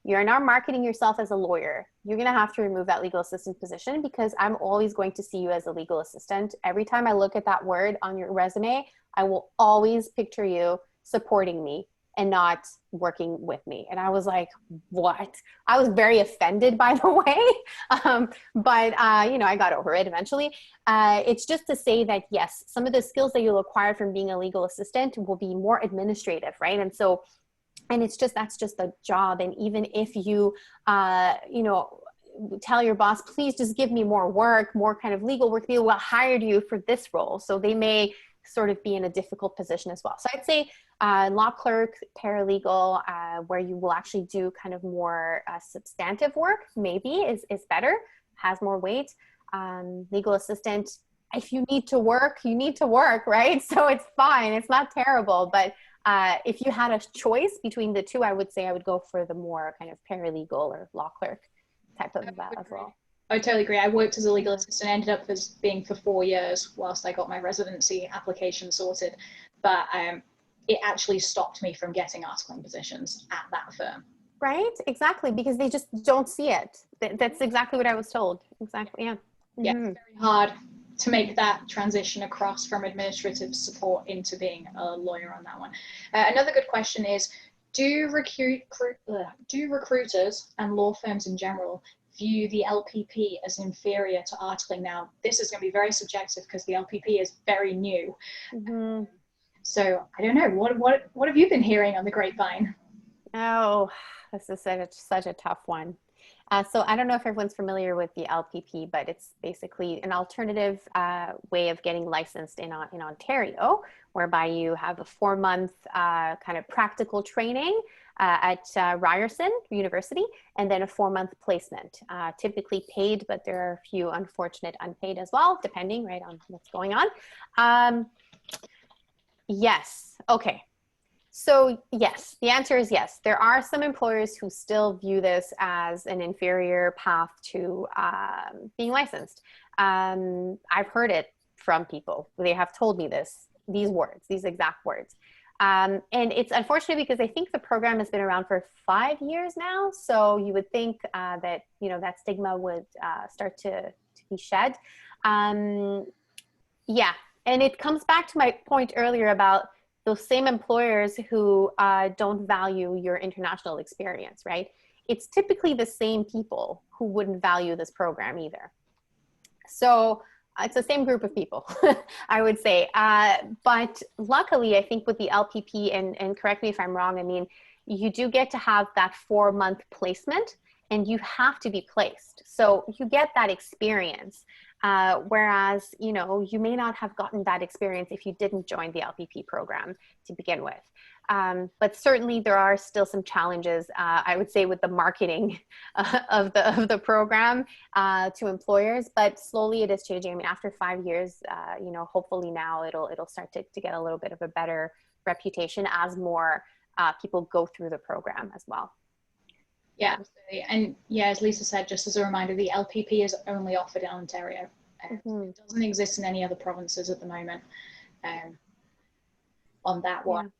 you're now marketing yourself as a lawyer. You're going to have to remove that legal assistant position, because I'm always going to see you as a legal assistant. Every time I look at that word on your resume, I will always picture you supporting me and not working with me. And I was like, what? I was very offended, by the way. But I got over it eventually. It's just to say that, yes, some of the skills that you'll acquire from being a legal assistant will be more administrative, right? And so, that's just a job. And even if you, tell your boss, please just give me more work, more kind of legal work, they will hire you for this role. So they may sort of be in a difficult position as well. So I'd say law clerk, paralegal, where you will actually do kind of more substantive work, maybe is better, has more weight. Legal assistant, if you need to work, you need to work, right? So it's fine. It's not terrible. But if you had a choice between the two, I would say I would go for the more kind of paralegal or law clerk type of role. I totally agree. I worked as a legal assistant, ended up as being for 4 years whilst I got my residency application sorted. But it actually stopped me from getting articling positions at that firm. Right? Exactly. Because they just don't see it. That's exactly what I was told. Exactly. Yeah. Mm-hmm. Yeah, it's very hard to make that transition across from administrative support into being a lawyer on that one. Another good question is, do recruiters and law firms in general view the LPP as inferior to articling? Now, this is going to be very subjective because the LPP is very new. Mm-hmm. So I don't know, what have you been hearing on the grapevine? Oh, this is such a tough one. So I don't know if everyone's familiar with the LPP, but it's basically an alternative way of getting licensed in Ontario, whereby you have a 4-month kind of practical training at Ryerson University, and then a 4-month placement, typically paid, but there are a few unfortunate unpaid as well, depending right on what's going on. Yes. Okay. So yes, the answer is yes. There are some employers who still view this as an inferior path to being licensed. I've heard it from people. They have told me these exact words. And it's unfortunate because I think the program has been around for 5 years now. So you would think that, that stigma would start to be shed. Yeah. And it comes back to my point earlier about those same employers who don't value your international experience, right? It's typically the same people who wouldn't value this program either. So it's the same group of people, I would say. But luckily, I think with the LPP, and correct me if I'm wrong, I mean, you do get to have that 4-month placement and you have to be placed. So you get that experience. Whereas, you may not have gotten that experience if you didn't join the LPP program to begin with. But certainly there are still some challenges, I would say, with the marketing of the program to employers, but slowly it is changing. I mean, after 5 years, hopefully now it'll start to get a little bit of a better reputation as more people go through the program as well. Yeah, absolutely. And yeah, as Lisa said, just as a reminder, the LPP is only offered in Ontario. Mm-hmm. It doesn't exist in any other provinces at the moment on that one.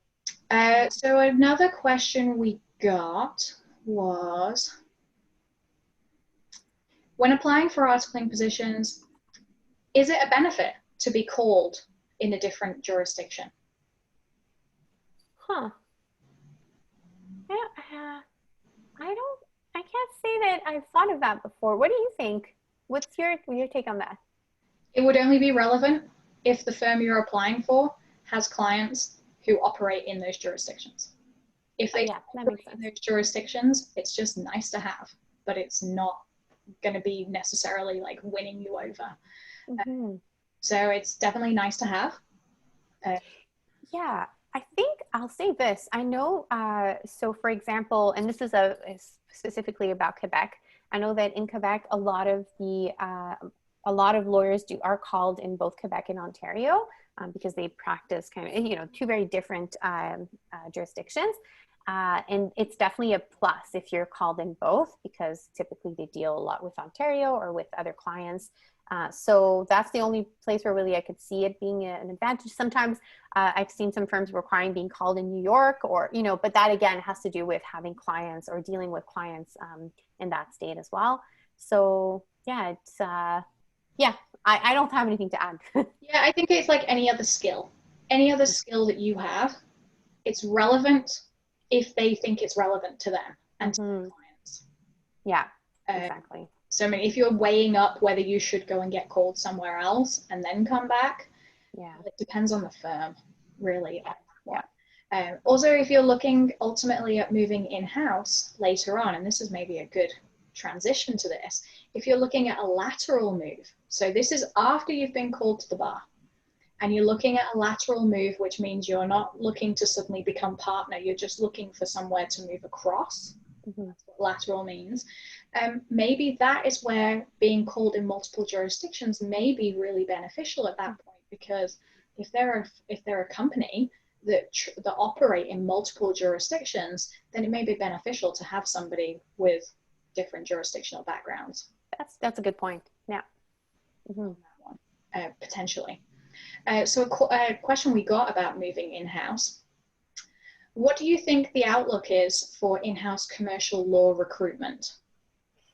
Yeah. So another question we got was, when applying for articling positions, is it a benefit to be called in a different jurisdiction? Huh. I can't say that I've thought of that before. What do you think? What's your take on that? It would only be relevant if the firm you're applying for has clients who operate in those jurisdictions. If they operate in those jurisdictions, it's just nice to have, but it's not going to be necessarily like winning you over. So it's definitely nice to have. Yeah, I think I'll say this. I know, so for example, and this is specifically about Quebec. I know that in Quebec, a lot of lawyers are called in both Quebec and Ontario because they practice kind of, two very different jurisdictions. And it's definitely a plus if you're called in both, because typically they deal a lot with Ontario or with other clients. So that's the only place where really I could see it being an advantage. Sometimes I've seen some firms requiring being called in New York or, but that again has to do with having clients or dealing with clients in that state as well. So yeah, it's, I don't have anything to add. Yeah, I think it's like any other skill. Any other skill that you have, it's relevant if they think it's relevant to them and to their clients. Yeah, exactly. So I mean, if you're weighing up whether you should go and get called somewhere else and then come back, it depends on the firm, really. Also, if you're looking ultimately at moving in-house later on, and this is maybe a good transition to this, if you're looking at a lateral move, so this is after you've been called to the bar, and you're looking at a lateral move, which means you're not looking to suddenly become partner, you're just looking for somewhere to move across. That's what lateral means. Maybe that is where being called in multiple jurisdictions may be really beneficial at that point, because if they're a company that operate in multiple jurisdictions, then it may be beneficial to have somebody with different jurisdictional backgrounds. That's a good point. Yeah. Potentially. So a question we got about moving in-house. What do you think the outlook is for in-house commercial law recruitment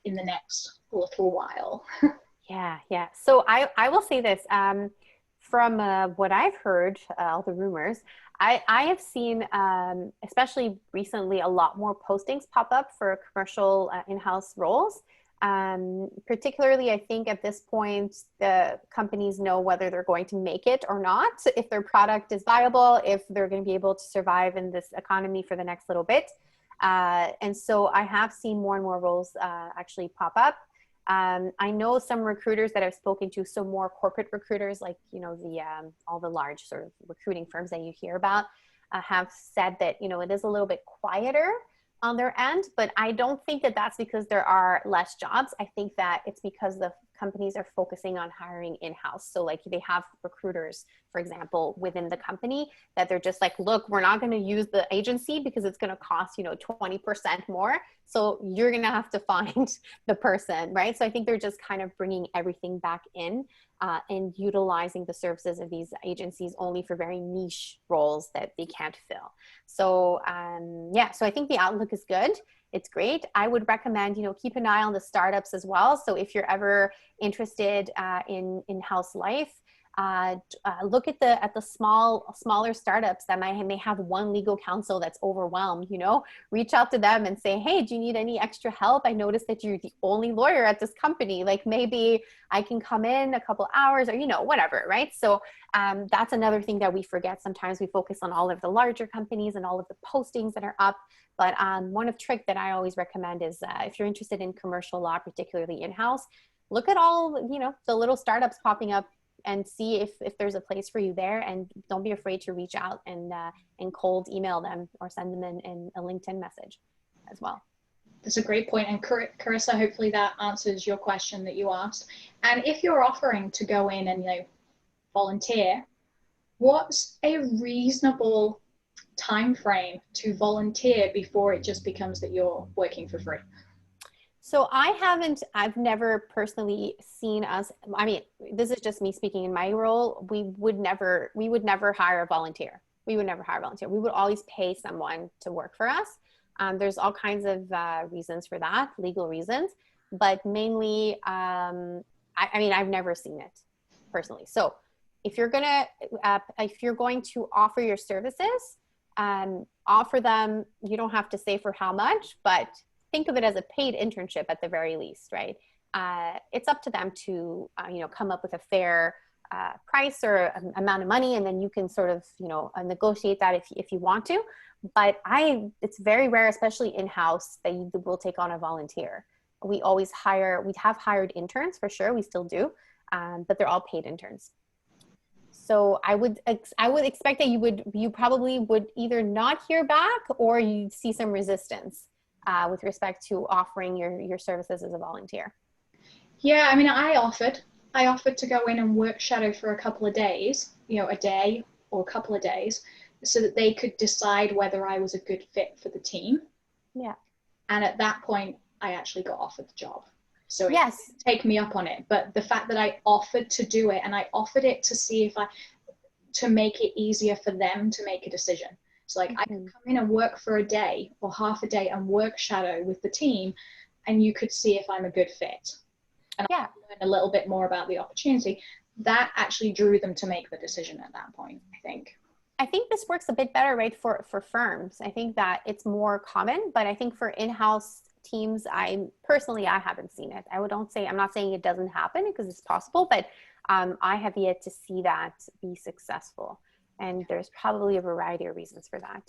in the next little while? Yeah. So I will say this, from what I've heard, all the rumors, I have seen, especially recently, a lot more postings pop up for commercial in-house roles. Particularly, I think at this point, the companies know whether they're going to make it or not, if their product is viable, if they're going to be able to survive in this economy for the next little bit. And so I have seen more and more roles actually pop up. I know some recruiters that I've spoken to, so more corporate recruiters, like, all the large sort of recruiting firms that you hear about, have said that, it is a little bit quieter on their end, but I don't think that that's because there are less jobs. I think that it's because the companies are focusing on hiring in-house. So like they have recruiters, for example, within the company that they're just like, look, we're not going to use the agency because it's going to cost, 20% more. So you're going to have to find the person, right? So I think they're just kind of bringing everything back in and utilizing the services of these agencies only for very niche roles that they can't fill. So so I think the outlook is good. It's great. I would recommend, keep an eye on the startups as well. So if you're ever interested in in-house life, look at the smaller startups that may have one legal counsel that's overwhelmed. Reach out to them and say, hey, do you need any extra help? I noticed that you're the only lawyer at this company. Like maybe I can come in a couple hours or, whatever, right? So that's another thing that we forget. Sometimes we focus on all of the larger companies and all of the postings that are up. But one trick that I always recommend is if you're interested in commercial law, particularly in-house, look at all, the little startups popping up and see if there's a place for you there, and don't be afraid to reach out and cold email them or send them in a LinkedIn message as well. That's a great point. And Carissa, hopefully that answers your question that you asked. And if you're offering to go in and, volunteer, what's a reasonable time frame to volunteer before it just becomes that you're working for free? So I've never personally seen us, this is just me speaking in my role. We would never hire a volunteer. We would always pay someone to work for us. There's all kinds of reasons for that, legal reasons, but mainly, I've never seen it personally. So if you're going to offer your services, offer them, you don't have to say for how much, but think of it as a paid internship at the very least, right? It's up to them to, come up with a fair price or amount of money, and then you can sort of, negotiate that if you want to. But it's very rare, especially in-house, that you will take on a volunteer. We have hired interns for sure, we still do, but they're all paid interns. So I would expect that you probably would either not hear back or you'd see some resistance with respect to offering your services as a volunteer. Yeah, I mean, I offered to go in and work shadow for a couple of days, a day or a couple of days, so that they could decide whether I was a good fit for the team. Yeah. And at that point, I actually got offered the job. So yes, it didn't take me up on it. But the fact that I offered to do it, and I offered it to see to make it easier for them to make a decision. So like, I could come in and work for a day or half a day and work shadow with the team, and you could see if I'm a good fit. And I learned a little bit more about the opportunity. That actually drew them to make the decision at that point, I think. I think this works a bit better, right, for firms. I think that it's more common, but I think for in-house teams, I haven't seen it. I'm not saying it doesn't happen, because it's possible, but I have yet to see that be successful. And there's probably a variety of reasons for that.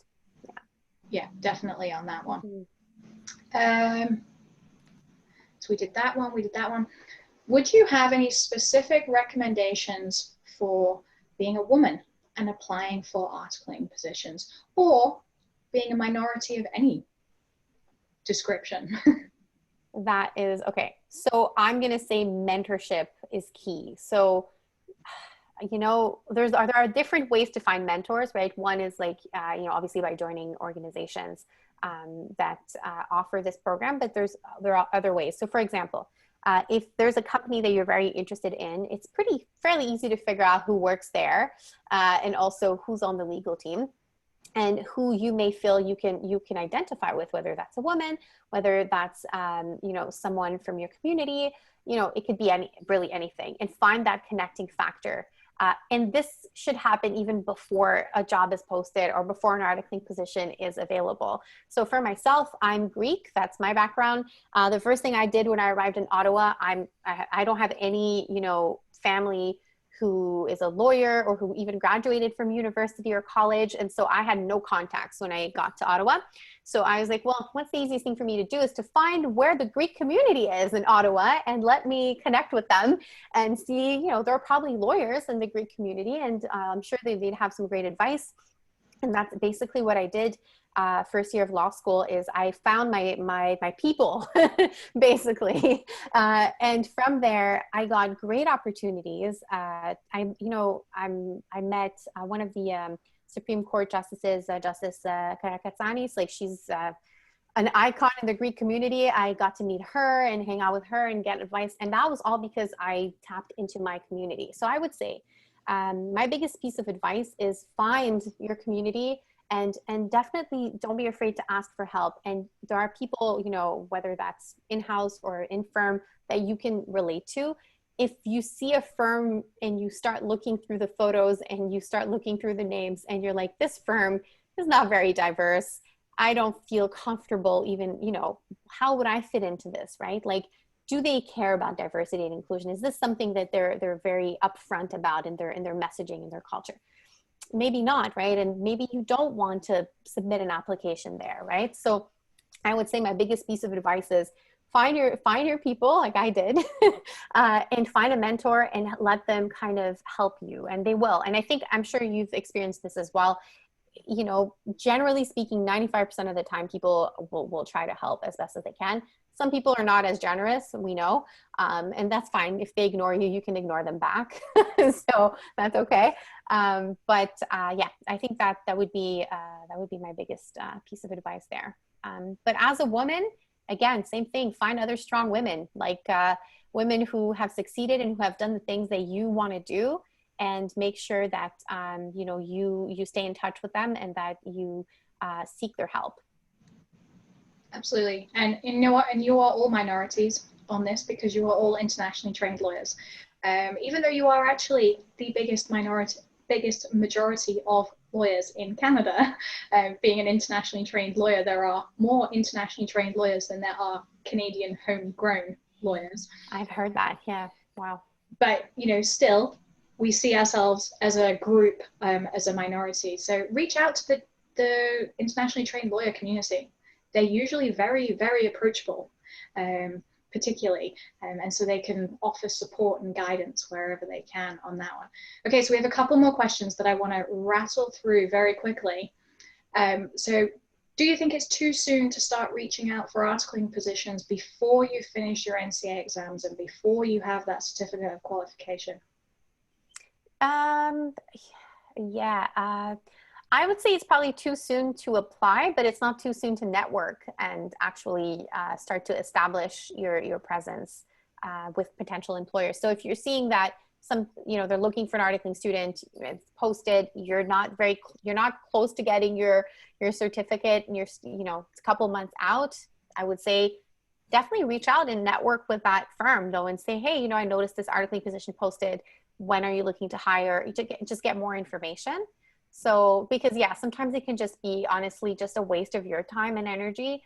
Yeah, definitely on that one. So we did that one. Would you have any specific recommendations for being a woman and applying for articling positions, or being a minority of any description? That is okay. So I'm going to say mentorship is key. So, there are different ways to find mentors, right? One is like, obviously by joining organizations that offer this program, but there are other ways. So for example, if there's a company that you're very interested in, it's fairly easy to figure out who works there, and also who's on the legal team, and who you may feel you can identify with, whether that's a woman, whether that's someone from your community, it could be really anything, and find that connecting factor. And this should happen even before a job is posted or before an articling position is available. So for myself, I'm Greek. That's my background. The first thing I did when I arrived in Ottawa, I don't have any, family who is a lawyer or who even graduated from university or college. And so I had no contacts when I got to Ottawa. So I was like, well, what's the easiest thing for me to do is to find where the Greek community is in Ottawa, and let me connect with them and see, there are probably lawyers in the Greek community, and I'm sure they'd have some great advice. And that's basically what I did. First year of law school is I found my people, basically. And from there, I got great opportunities. I met one of the Supreme Court justices, Justice Karakatsanis. Like, she's an icon in the Greek community. I got to meet her and hang out with her and get advice. And that was all because I tapped into my community. So I would say my biggest piece of advice is find your community, and definitely don't be afraid to ask for help. And there are people, whether that's in-house or in firm, that you can relate to. If you see a firm and you start looking through the photos and you start looking through the names and you're like, this firm is not very diverse, I don't feel comfortable even, how would I fit into this, right? Like, do they care about diversity and inclusion? Is this something that they're very upfront about in their messaging and their culture? Maybe not, right? And maybe you don't want to submit an application there, right? So I would say my biggest piece of advice is find your people, like I did, and find a mentor and let them kind of help you, and they will. And I'm sure you've experienced this as well. Generally speaking, 95% of the time, people will try to help as best as they can. Some people are not as generous, we know, and that's fine. If they ignore you, you can ignore them back. So that's okay. But I think that would be my biggest piece of advice there. But as a woman, again, same thing. Find other strong women, like women who have succeeded and who have done the things that you want to do, and make sure that you stay in touch with them and that you seek their help. Absolutely. And you know what? And you are all minorities on this, because you are all internationally trained lawyers. Even though you are actually the biggest majority of lawyers in Canada. Being an internationally trained lawyer, there are more internationally trained lawyers than there are Canadian homegrown lawyers. I've heard that. Yeah. Wow. But, still, we see ourselves as a group, as a minority. So reach out to the internationally trained lawyer community. They're usually very, very approachable, particularly. And so they can offer support and guidance wherever they can on that one. Okay, so we have a couple more questions that I want to rattle through very quickly. So do you think it's too soon to start reaching out for articling positions before you finish your Ncaa exams and before you have that certificate of qualification? Yeah, I would say it's probably too soon to apply, but it's not too soon to network and actually start to establish your presence with potential employers. So if you're seeing that they're looking for an articling student, it's posted, you're not close to getting your certificate, and it's a couple months out, I would say definitely reach out and network with that firm though, and say, hey, I noticed this articling position posted. When are you looking to hire? Just get more information. So, because sometimes it can just be honestly just a waste of your time and energy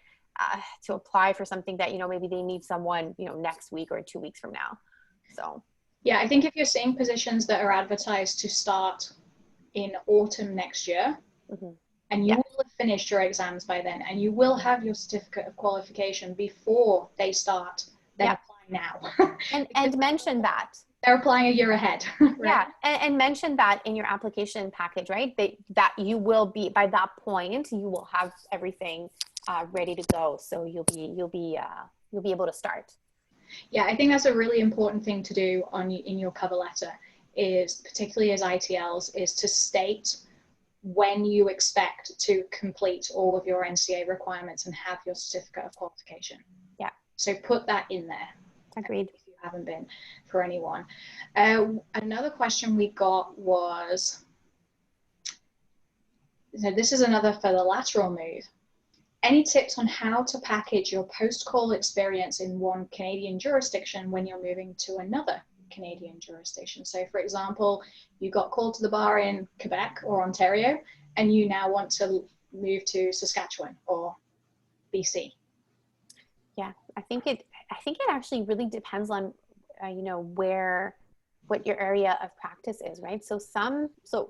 to apply for something that, maybe they need someone, next week or 2 weeks from now. So. Yeah, I think if you're seeing positions that are advertised to start in autumn next year, and you will have finished your exams by then, and you will have your certificate of qualification before they start, then apply now. and mention that. They're applying a year ahead. Right? Yeah, and mention that in your application package, right? That you will be, by that point, you will have everything ready to go. So you'll be able to start. Yeah, I think that's a really important thing to do in your cover letter, is particularly as ITLs, is to state when you expect to complete all of your Ncaa requirements and have your certificate of qualification. Yeah. So put that in there. Agreed. If you haven't been for anyone. Another question we got was, so this is another for the lateral move. Any tips on how to package your post-call experience in one Canadian jurisdiction when you're moving to another Canadian jurisdiction? So for example, you got called to the bar in Quebec or Ontario, and you now want to move to Saskatchewan or BC. Yeah, I think it actually really depends on, what your area of practice is, right? So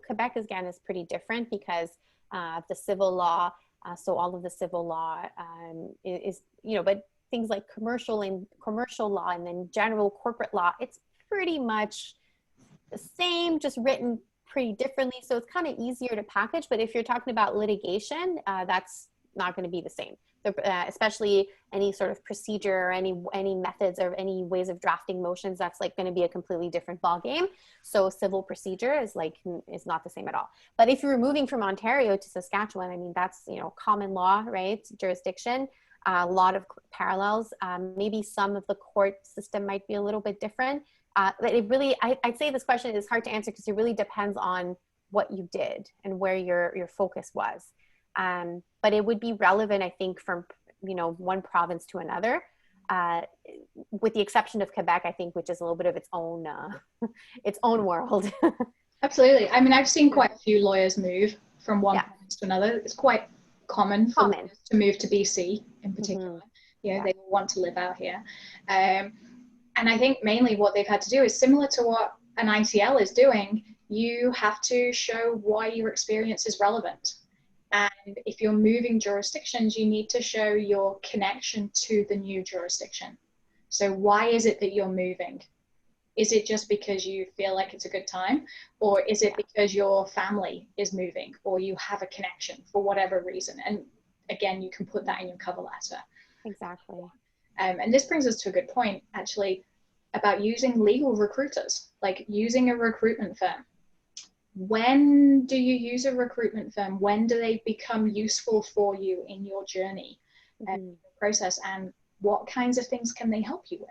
Quebec again is pretty different because the civil law. So all of the civil law is, but things like commercial law and then general corporate law, it's pretty much the same, just written pretty differently. So it's kind of easier to package. But if you're talking about litigation, that's not going to be the same. Especially any sort of procedure or any methods or any ways of drafting motions, that's like going to be a completely different ballgame. So civil procedure is not the same at all. But if you're moving from Ontario to Saskatchewan, I mean, that's, common law, right? Jurisdiction, a lot of parallels. Maybe some of the court system might be a little bit different. But it really, I'd say this question is hard to answer because it really depends on what you did and where your focus was. But it would be relevant, I think, from, one province to another, with the exception of Quebec, I think, which is a little bit of its own world. Absolutely. I mean, I've seen quite a few lawyers move from one province to another. It's quite common for lawyers to move to BC in particular. They want to live out here. And I think mainly what they've had to do is similar to what an ITL is doing. You have to show why your experience is relevant. And if you're moving jurisdictions, you need to show your connection to the new jurisdiction. So why is it that you're moving? Is it just because you feel like it's a good time? Or is it because your family is moving or you have a connection for whatever reason? And again, you can put that in your cover letter. Exactly. And this brings us to a good point, actually, about using legal recruiters, like using a recruitment firm. When do you use a recruitment firm? When do they become useful for you in your journey and process? And what kinds of things can they help you with?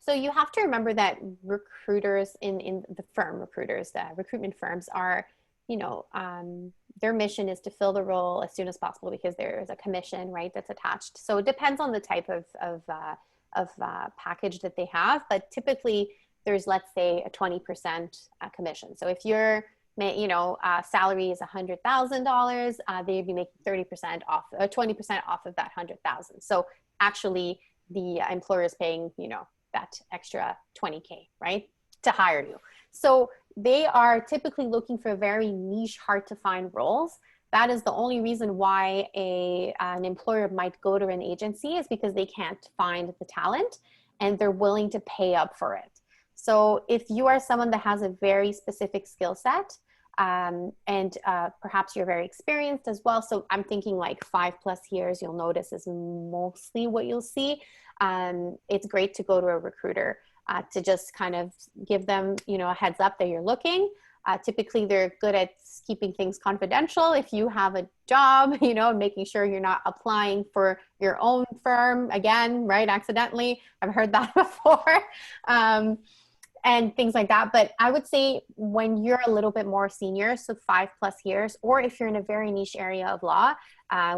So you have to remember that recruiters in the recruitment firms are, their mission is to fill the role as soon as possible because there is a commission, right, that's attached. So it depends on the type of package that they have, but typically there's, let's say, a 20% commission. So if you're, salary is $100,000, they'd be making 30% off, 20% off of that 100,000. So actually the employer is paying, that extra 20K, right, to hire you. So they are typically looking for very niche, hard to find roles. That is the only reason why an employer might go to an agency, is because they can't find the talent and they're willing to pay up for it. So if you are someone that has a very specific skill set, and perhaps you're very experienced as well, so I'm thinking like 5+ years, you'll notice is mostly what you'll see. It's great to go to a recruiter to just kind of give them, a heads up that you're looking. Typically, they're good at keeping things confidential. If you have a job, making sure you're not applying for your own firm again, right? Accidentally. I've heard that before. And things like that. But I would say when you're a little bit more senior, so 5+ years, or if you're in a very niche area of law,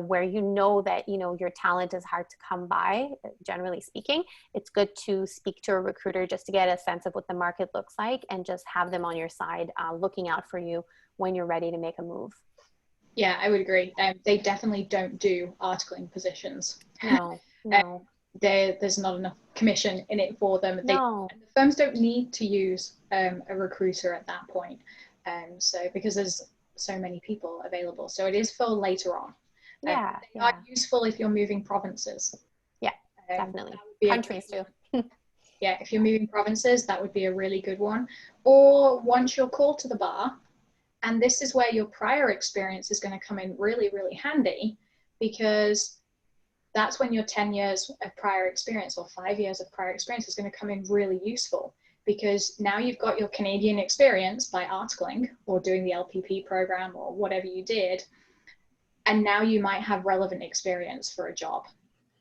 where that, your talent is hard to come by, generally speaking, it's good to speak to a recruiter just to get a sense of what the market looks like and just have them on your side, looking out for you when you're ready to make a move. Yeah, I would agree. They definitely don't do articling positions. No. There's not enough commission in it for them. No. The firms don't need to use a recruiter at that point. So because there's so many people available. So it is for later on. They are useful if you're moving provinces. Yeah, definitely. Countries too. Yeah, if you're moving provinces, that would be a really good one. Or once you're called to the bar, and this is where your prior experience is going to come in really, really handy, because that's when your 10 years of prior experience or 5 years of prior experience is going to come in really useful, because now you've got your Canadian experience by articling or doing the LPP program or whatever you did. And now you might have relevant experience for a job,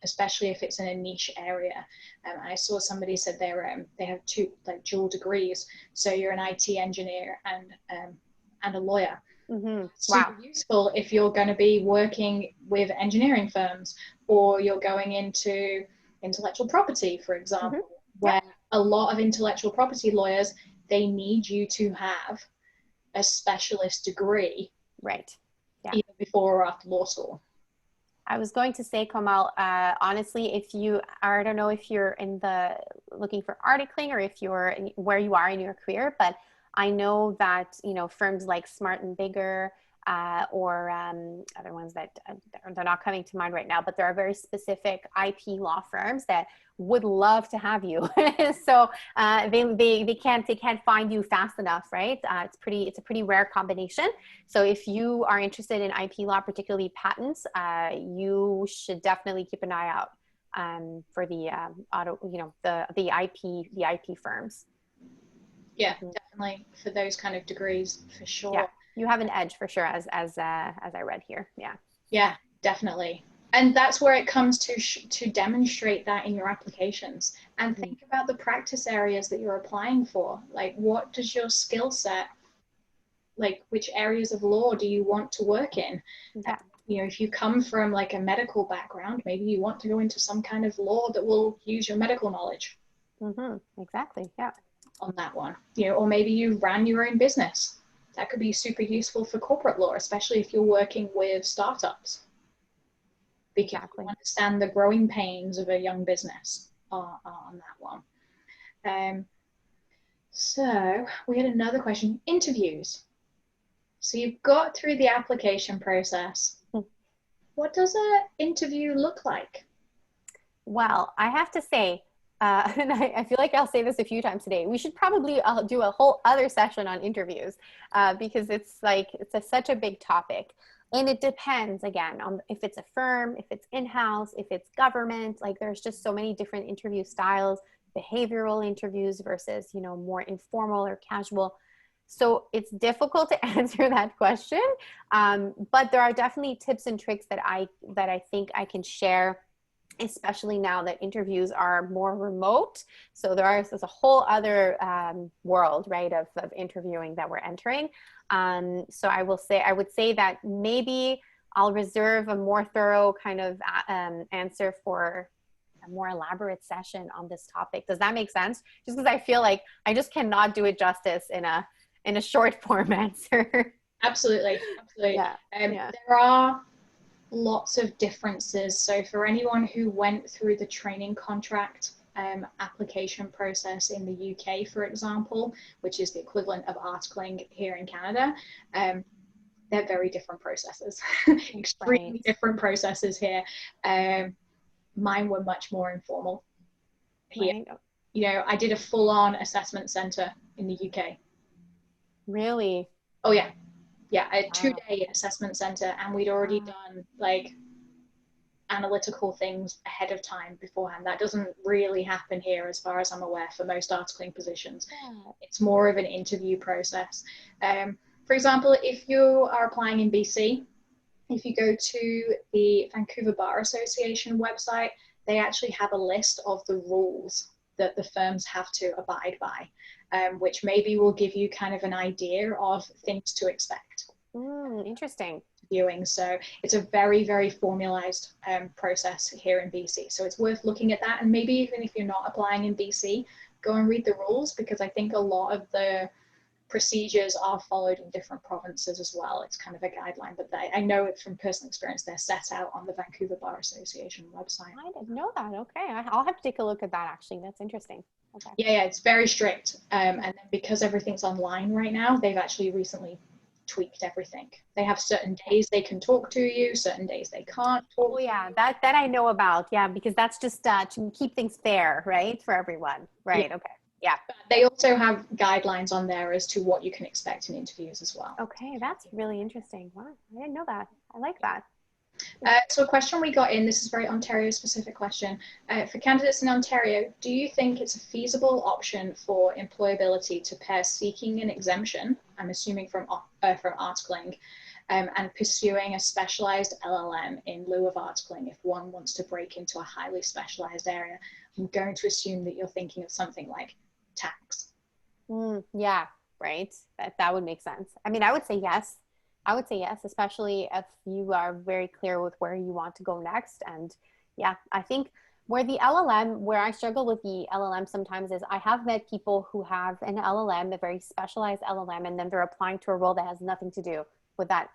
especially if it's in a niche area. I saw somebody said they have two dual degrees. So you're an IT engineer and a lawyer. Mm-hmm. Super useful if you're going to be working with engineering firms, or you're going into intellectual property, for example, where a lot of intellectual property lawyers, they need you to have a specialist degree, right? Yeah. Either before or after law school. I was going to say, Kamal, honestly, if you are, I don't know if you're looking for articling or if you're where you are in your career, but I know that, firms like Smart and Bigger, or other ones that they're not coming to mind right now, but there are very specific IP law firms that would love to have you. So they can't find you fast enough, right? It's a pretty rare combination. So if you are interested in IP law, particularly patents, you should definitely keep an eye out for the IP firms. Yeah, definitely for those kind of degrees, for sure. Yeah, you have an edge for sure, as I read here. Yeah, definitely. And that's where it comes to demonstrate that in your applications, and think about the practice areas that you're applying for. Like, what does your skill set, like which areas of law do you want to work in? If you come from like a medical background, maybe you want to go into some kind of law that will use your medical knowledge. Exactly. Yeah. On that one, or maybe you ran your own business. That could be super useful for corporate law, especially if you're working with startups, because you understand the growing pains of a young business on that one. So we had another question: interviews. So you've got through the application process. What does an interview look like? Well, I have to say, and I feel like I'll say this a few times today, we should probably do a whole other session on interviews, because it's such a big topic. And it depends, again, on if it's a firm, if it's in-house, if it's government. Like, there's just so many different interview styles, behavioral interviews versus, more informal or casual. So it's difficult to answer that question. But there are definitely tips and tricks that I think I can share, especially now that interviews are more remote. So there's a whole other world, right, of interviewing that we're entering. So I would say that maybe I'll reserve a more thorough kind of answer for a more elaborate session on this topic. Does that make sense? Just because I feel like I just cannot do it justice in a in a short form answer. Absolutely. Yeah. Yeah. There are lots of differences. So for anyone who went through the training contract application process in the UK, for example, which is the equivalent of articling here in Canada, they're very different processes, extremely different processes here. Mine were much more informal here. Right. You know, I did a full-on assessment center in the UK. Really? Oh yeah. Yeah, a Wow. 2-day assessment center, and we'd already done like analytical things ahead of time beforehand. That doesn't really happen here, as far as I'm aware, for most articling positions. Yeah. It's more of an interview process. For example, if you are applying in BC, if you go to the Vancouver Bar Association website, they actually have a list of the rules that the firms have to abide by, which maybe will give you kind of an idea of things to expect. Interesting. Viewing. So it's a very, very formalized process here in BC. So it's worth looking at that. And maybe even if you're not applying in BC, go and read the rules, because I think a lot of the procedures are followed in different provinces as well. It's kind of a guideline, but I know it from personal experience, they're set out on the Vancouver Bar Association website. I didn't know that. Okay. I'll have to take a look at that, actually. That's interesting. Okay. Yeah, it's very strict. And then because everything's online right now, they've actually recently tweaked everything. They have certain days they can talk to you, certain days they can't talk. Oh yeah, that I know about. Yeah, because that's just to keep things fair, right, for everyone. Right. Yeah. Okay. Yeah. But they also have guidelines on there as to what you can expect in interviews as well. Okay, that's really interesting. Wow, I didn't know that. I like that. So a question we got in, this is a very Ontario specific question. For candidates in Ontario, do you think it's a feasible option for employability to pair seeking an exemption, I'm assuming from articling, and pursuing a specialized LLM in lieu of articling if one wants to break into a highly specialized area? I'm going to assume that you're thinking of something like tax. Yeah, right. That would make sense. I mean, I would say yes. I would say yes, especially if you are very clear with where you want to go next. And yeah, I think where I struggle with the LLM sometimes is I have met people who have an LLM, a very specialized LLM, and then they're applying to a role that has nothing to do with that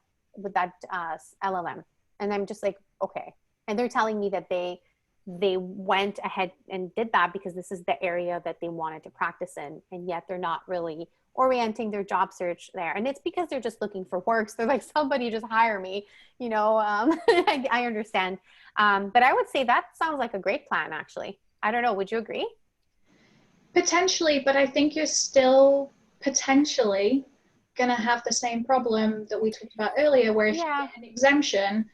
LLM. And I'm just like, okay. And they're telling me that they went ahead and did that because this is the area that they wanted to practice in, and yet they're not really orienting their job search there. And it's because they're just looking for work. So they're like, somebody just hire me, I understand. But I would say that sounds like a great plan, actually. I don't know. Would you agree? Potentially, but I think you're still potentially going to have the same problem that we talked about earlier, where if you get an exemption,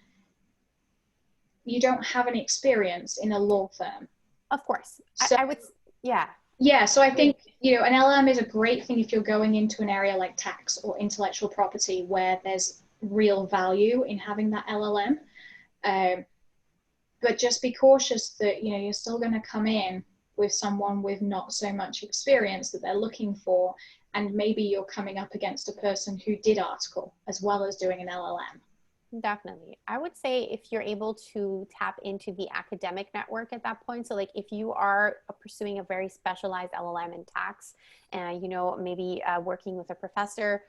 you don't have any experience in a law firm. Of course. So, I would, yeah. Yeah, so I think, an LLM is a great thing if you're going into an area like tax or intellectual property where there's real value in having that LLM. But just be cautious that, you're still going to come in with someone with not so much experience that they're looking for. And maybe you're coming up against a person who did article as well as doing an LLM. Definitely. I would say if you're able to tap into the academic network at that point. So like if you are pursuing a very specialized LLM in tax and, maybe working with a professor,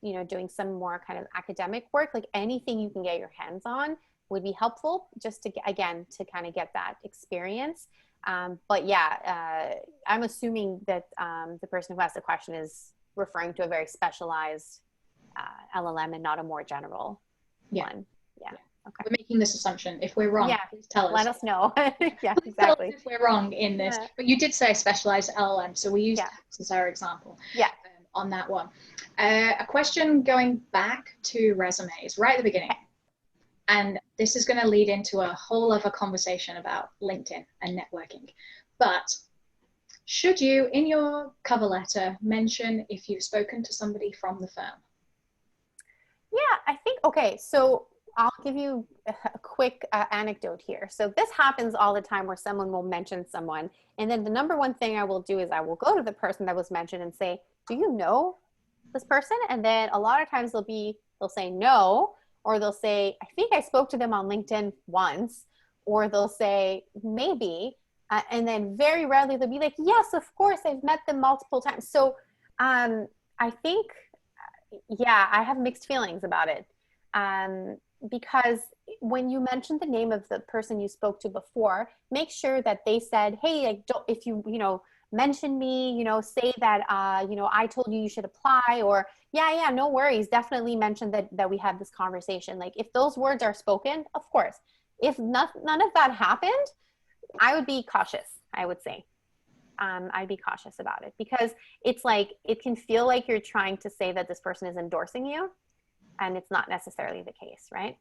doing some more kind of academic work, like anything you can get your hands on would be helpful just to kind of get that experience. But yeah, I'm assuming that the person who asked the question is referring to a very specialized LLM and not a more general one. Yeah. Okay. We're making this assumption. If we're wrong, please tell us. Let us know. Yeah, exactly. If we're wrong in this. But you did say specialized LLM, so we use tax as our example. Yeah. On that one. A question going back to resumes right at the beginning. And this is going to lead into a whole other conversation about LinkedIn and networking. But should you, in your cover letter, mention if you've spoken to somebody from the firm? Yeah, I think, okay, so I'll give you a quick anecdote here. So this happens all the time where someone will mention someone. And then the number one thing I will do is I will go to the person that was mentioned and say, do you know this person? And then a lot of times they'll say no, or they'll say, I think I spoke to them on LinkedIn once, or they'll say maybe. And then very rarely they'll be like, yes, of course, I've met them multiple times. So I think, yeah, I have mixed feelings about it. Because when you mentioned the name of the person you spoke to before, make sure that they said, hey, like, don't, if you mention me, say that, I told you you should apply, or yeah, no worries. Definitely mention that we had this conversation. Like if those words are spoken, of course. If none of that happened, I would be cautious, I would say. I'd be cautious about it because it's like, it can feel like you're trying to say that this person is endorsing you, and it's not necessarily the case, right?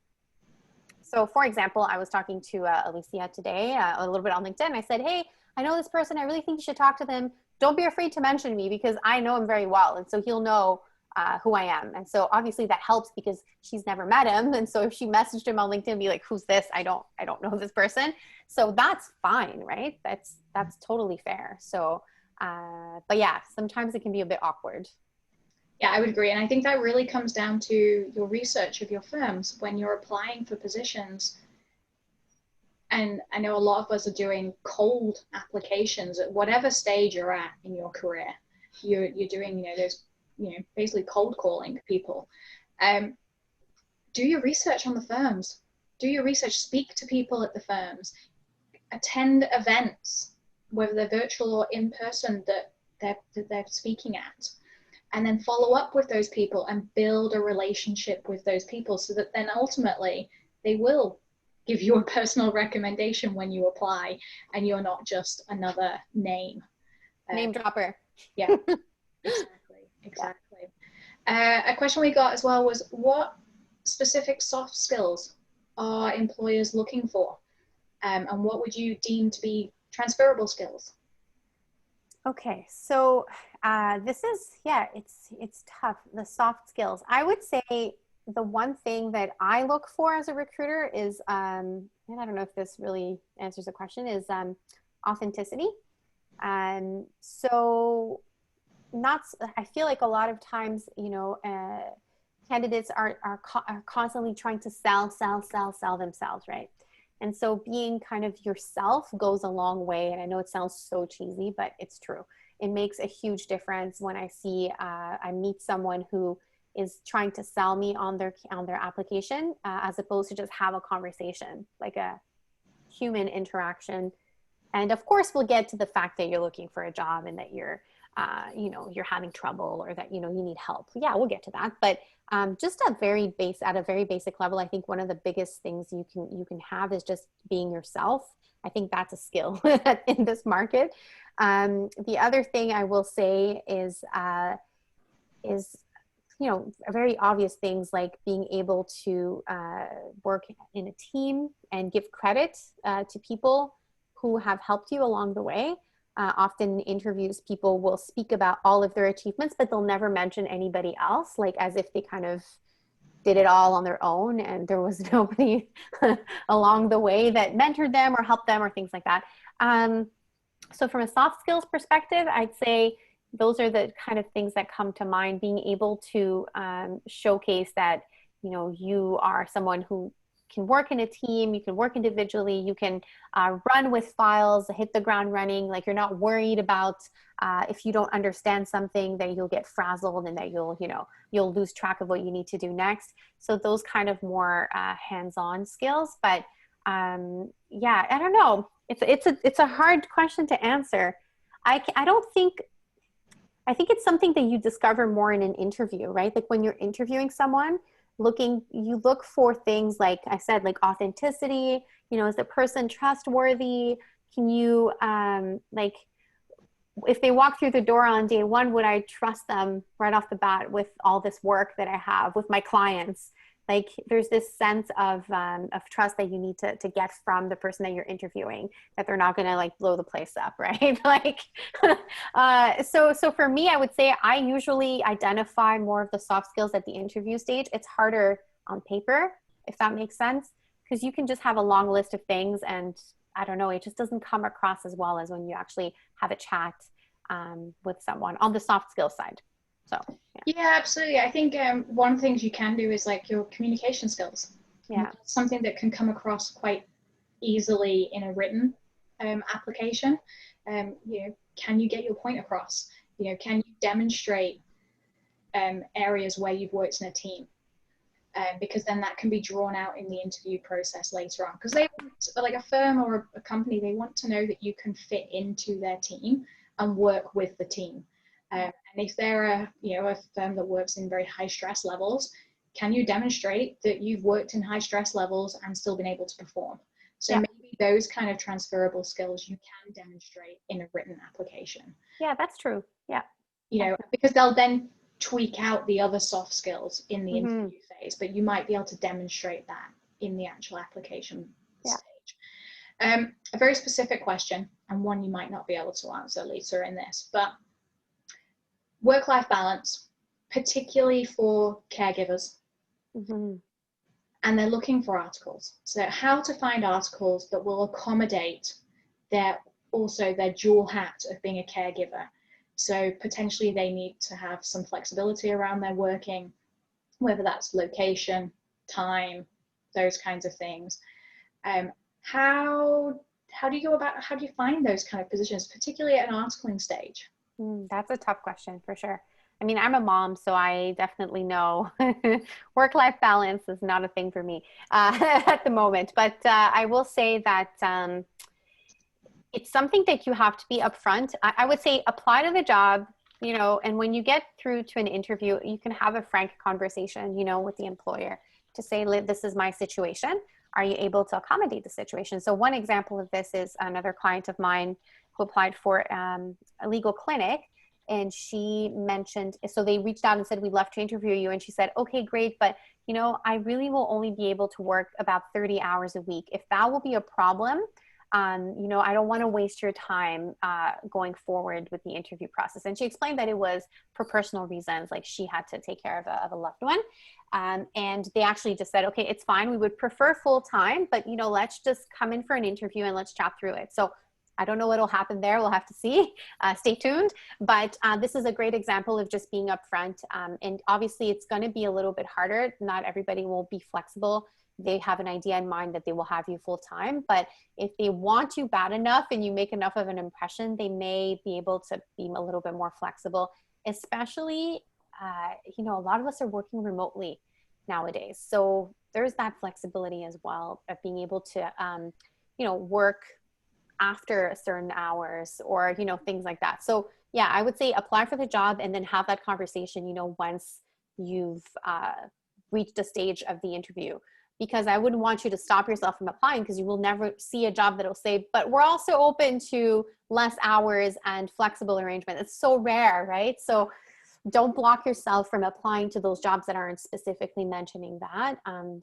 So for example, I was talking to Alicia today, a little bit on LinkedIn. I said, hey, I know this person. I really think you should talk to them. Don't be afraid to mention me because I know him very well. And so he'll know who I am. And so obviously that helps because she's never met him. And so if she messaged him on LinkedIn, be like, who's this? I don't know this person. So that's fine, right? That's totally fair. So, but yeah, sometimes it can be a bit awkward. Yeah, I would agree. And I think that really comes down to your research of your firms when you're applying for positions. And I know a lot of us are doing cold applications at whatever stage you're at in your career. You're doing, those, basically cold calling people. Do your research on the firms. Do your research, speak to people at the firms, attend events, whether they're virtual or in person that they're speaking at. And then follow up with those people and build a relationship with those people so that then ultimately they will give you a personal recommendation when you apply and you're not just another name. Name dropper. Yeah, exactly. A question we got as well was, what specific soft skills are employers looking for? And what would you deem to be transferable skills? Okay, so this is, yeah, it's tough. The soft skills. I would say the one thing that I look for as a recruiter is, and I don't know if this really answers the question, is authenticity. So not, I feel like a lot of times, candidates are constantly trying to sell themselves, right? And so being kind of yourself goes a long way. And I know it sounds so cheesy, but it's true. It makes a huge difference when I meet someone who is trying to sell me on their application, as opposed to just have a conversation, like a human interaction. And of course, we'll get to the fact that you're looking for a job and that you're having trouble or that, you need help. Yeah, we'll get to that. But just at a very basic level, I think one of the biggest things you can have is just being yourself. I think that's a skill in this market. The other thing I will say is very obvious things like being able to work in a team and give credit to people who have helped you along the way. Often in interviews, people will speak about all of their achievements, but they'll never mention anybody else, like as if they kind of did it all on their own and there was nobody along the way that mentored them or helped them or things like that. So from a soft skills perspective, I'd say those are the kind of things that come to mind. Being able to showcase that, you are someone who can work in a team, you can work individually, you can run with files, hit the ground running. Like you're not worried about if you don't understand something that you'll get frazzled and that you'll lose track of what you need to do next. So those kind of more hands-on skills. But yeah, I don't know. It's a hard question to answer. I think it's something that you discover more in an interview, right? Like when you're interviewing someone, you look for things like I said, like authenticity, is the person trustworthy? Can you, if they walk through the door on day one, would I trust them right off the bat with all this work that I have with my clients? Like there's this sense of trust that you need to get from the person that you're interviewing, that they're not going to like blow the place up, right? Like, so for me, I would say I usually identify more of the soft skills at the interview stage. It's harder on paper, if that makes sense, because you can just have a long list of things and I don't know, it just doesn't come across as well as when you actually have a chat with someone on the soft skills side. So yeah, absolutely. I think one of the things you can do is like your communication skills. Yeah, something that can come across quite easily in a written application. Can you get your point across? Can you demonstrate areas where you've worked in a team. Because then that can be drawn out in the interview process later on. Because they want, like a firm or a company, they want to know that you can fit into their team and work with the team. And if they're a firm that works in very high stress levels, can you demonstrate that you've worked in high stress levels and still been able to perform? So maybe those kind of transferable skills you can demonstrate in a written application. Yeah, that's true. Yeah. Because they'll then tweak out the other soft skills in the interview phase, but you might be able to demonstrate that in the actual application stage. A very specific question, and one you might not be able to answer, Litsa, in this, but work-life balance, particularly for caregivers, and they're looking for articles. So how to find articles that will accommodate their dual hat of being a caregiver. So potentially they need to have some flexibility around their working, whether that's location, time, those kinds of things. How do you find those kind of positions, particularly at an articling stage? That's a tough question for sure. I mean, I'm a mom, so I definitely know work-life balance is not a thing for me at the moment. But I will say that it's something that you have to be upfront. I would say apply to the job, and when you get through to an interview, you can have a frank conversation, with the employer to say, this is my situation. Are you able to accommodate the situation? So one example of this is another client of mine who applied for a legal clinic. And she mentioned, so they reached out and said, we'd love to interview you. And she said, okay, great. But, I really will only be able to work about 30 hours a week. If that will be a problem, I don't want to waste your time going forward with the interview process. And she explained that it was for personal reasons, like she had to take care of a loved one. And they actually just said, okay, it's fine. We would prefer full time, but let's just come in for an interview and let's chat through it. So I don't know what'll happen there. We'll have to see. Stay tuned. But this is a great example of just being upfront. And obviously it's going to be a little bit harder. Not everybody will be flexible. They have an idea in mind that they will have you full time, but if they want you bad enough and you make enough of an impression, they may be able to be a little bit more flexible, especially, a lot of us are working remotely nowadays. So there's that flexibility as well of being able to, work after certain hours or, things like that. So yeah, I would say apply for the job and then have that conversation, once you've reached a stage of the interview. Because I wouldn't want you to stop yourself from applying because you will never see a job that will say, but we're also open to less hours and flexible arrangement. It's so rare, right? So don't block yourself from applying to those jobs that aren't specifically mentioning that.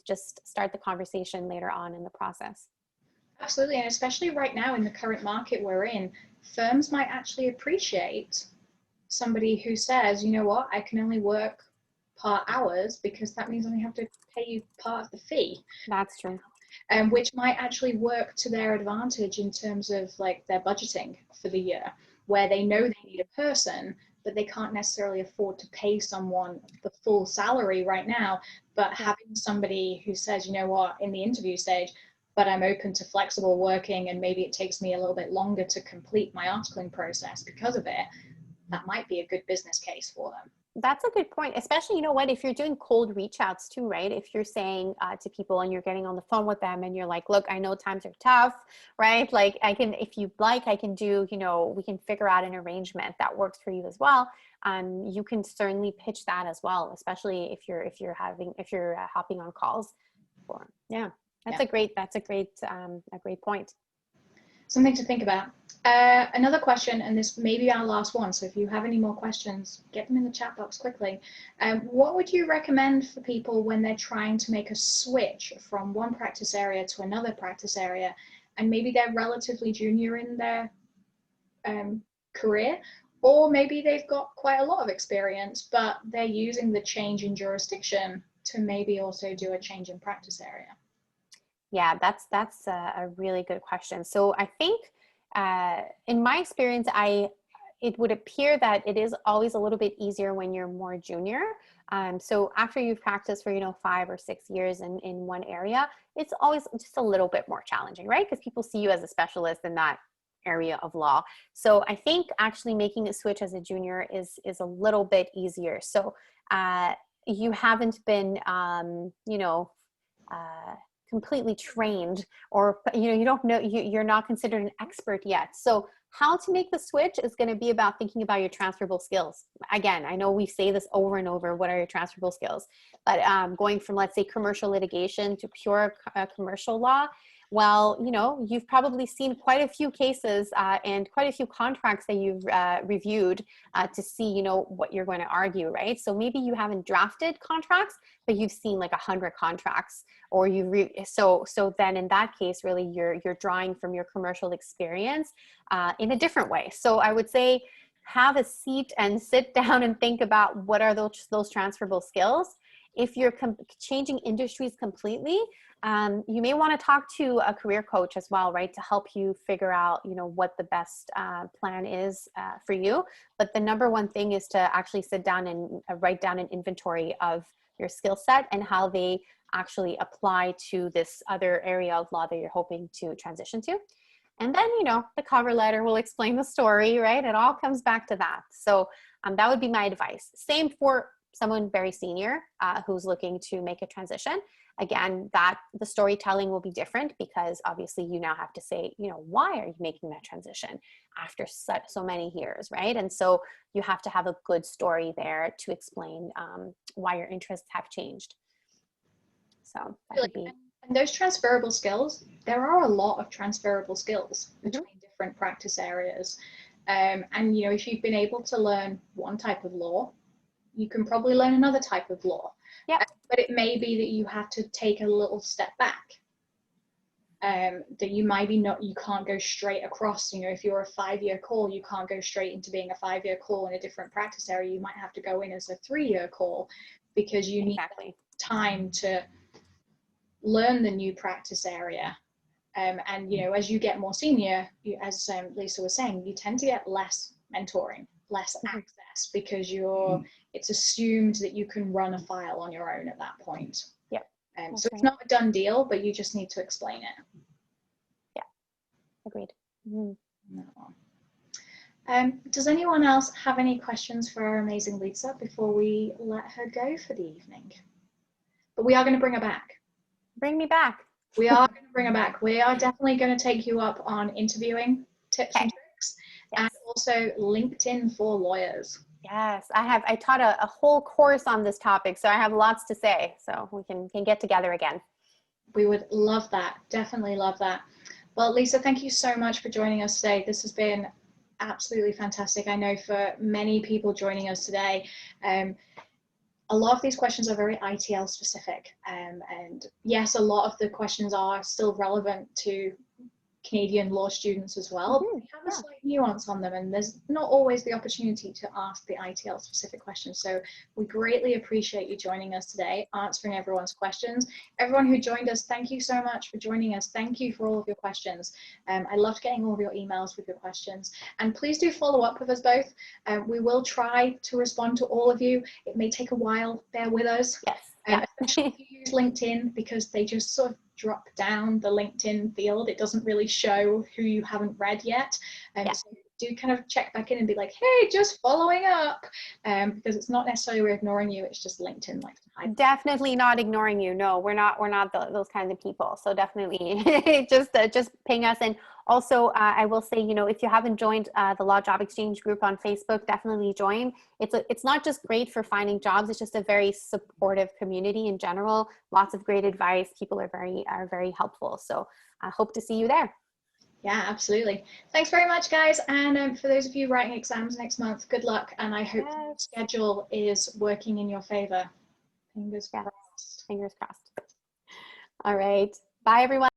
Just start the conversation later on in the process. Absolutely. And especially right now in the current market we're in, firms might actually appreciate somebody who says, you know what, I can only work part hours because that means I only have to pay you part of the fee. That's true. Which might actually work to their advantage in terms of like their budgeting for the year, where they know they need a person, but they can't necessarily afford to pay someone the full salary right now. But having somebody who says, you know what, in the interview stage, but I'm open to flexible working and maybe it takes me a little bit longer to complete my articling process because of it, that might be a good business case for them. That's a good point, especially, if you're doing cold reach outs too, right? If you're saying to people and you're getting on the phone with them and you're like, look, I know times are tough, right? Like if you'd like, I can do, we can figure out an arrangement that works for you as well. You can certainly pitch that as well, especially if you're hopping on calls for, That's a great point. Something to think about. Another question, and this may be our last one, so if you have any more questions, get them in the chat box quickly. What would you recommend for people when they're trying to make a switch from one practice area to another practice area, and maybe they're relatively junior in their career, or maybe they've got quite a lot of experience, but they're using the change in jurisdiction to maybe also do a change in practice area? Yeah, that's a really good question. So I think in my experience, it would appear that it is always a little bit easier when you're more junior. So after you've practiced for, 5 or 6 years in one area, it's always just a little bit more challenging, right? Because people see you as a specialist and not area of law. So I think actually making a switch as a junior is a little bit easier. So you haven't been, you know, completely trained, or, you know, you don't know, you're not considered an expert yet. So how to make the switch is going to be about thinking about your transferable skills. Again, I know we say this over and over, what are your transferable skills? But going from, let's say, commercial litigation to pure commercial law, well, you know, you've probably seen quite a few cases and quite a few contracts that you've reviewed to see, you know, what you're going to argue, right? So maybe you haven't drafted contracts, but you've seen like 100 contracts, or so then in that case, really, you're drawing from your commercial experience in a different way. So I would say have a seat and sit down and think about what are those transferable skills. If you're changing industries completely, you may want to talk to a career coach as well, right, to help you figure out, you know, what the best plan is for you. But the number one thing is to actually sit down and write down an inventory of your skill set and how they actually apply to this other area of law that you're hoping to transition to. And then, you know, the cover letter will explain the story, right? It all comes back to that. So that would be my advice. Same for someone very senior who's looking to make a transition. Again, the storytelling will be different, because obviously you now have to say, you know, why are you making that transition after so many years, right? And so you have to have a good story there to explain why your interests have changed. So that would be. And those transferable skills, there are a lot of transferable skills between different practice areas. And, you know, if you've been able to learn one type of law, you can probably learn another type of law. Yeah. But it may be that you have to take a little step back. That you can't go straight across. You know, if you're a 5-year call, you can't go straight into being a 5-year call in a different practice area. You might have to go in as a 3-year call, because you need time to learn the new practice area. And, you know, as you get more senior, as Lisa was saying, you tend to get less mentoring, less access, because it's assumed that you can run a file on your own at that point. Yep. So it's not a done deal, but you just need to explain it. Yeah, agreed. Does anyone else have any questions for our amazing Litsa before we let her go for the evening? But we are going to bring her back. Bring me back. We are going to bring her back. We are definitely going to take you up on interviewing tips and tricks, and also LinkedIn for lawyers. Yes, I taught a whole course on this topic, so I have lots to say. So we can get together again. We would love that. Definitely love that. Well, Lisa, thank you so much for joining us today. This has been absolutely fantastic. I know for many people joining us today, a lot of these questions are very ITL specific. And yes, a lot of the questions are still relevant to Canadian law students as well. But they have a slight nuance on them, and there's not always the opportunity to ask the ITL specific questions. So we greatly appreciate you joining us today, answering everyone's questions. Everyone who joined us, thank you so much for joining us. Thank you for all of your questions. I loved getting all of your emails with your questions, and please do follow up with us both. We will try to respond to all of you. It may take a while, bear with us. Yes. Especially if you use LinkedIn, because they just sort of drop down the LinkedIn field. It doesn't really show who you haven't read yet. So do kind of check back in and be like, hey, just following up, because it's not necessarily we're ignoring you. It's just LinkedIn likes to hide. Definitely not ignoring you. No, we're not those kinds of people. So definitely just ping us. And also I will say, you know, if you haven't joined the Law Job Exchange group on Facebook, definitely join. It's not just great for finding jobs. It's just a very supportive community in general. Lots of great advice. People are very helpful. So I hope to see you there. Yeah, absolutely. Thanks very much, guys. And for those of you writing exams next month, good luck. And I hope the schedule is working in your favor. Fingers crossed. Fingers crossed. All right. Bye, everyone.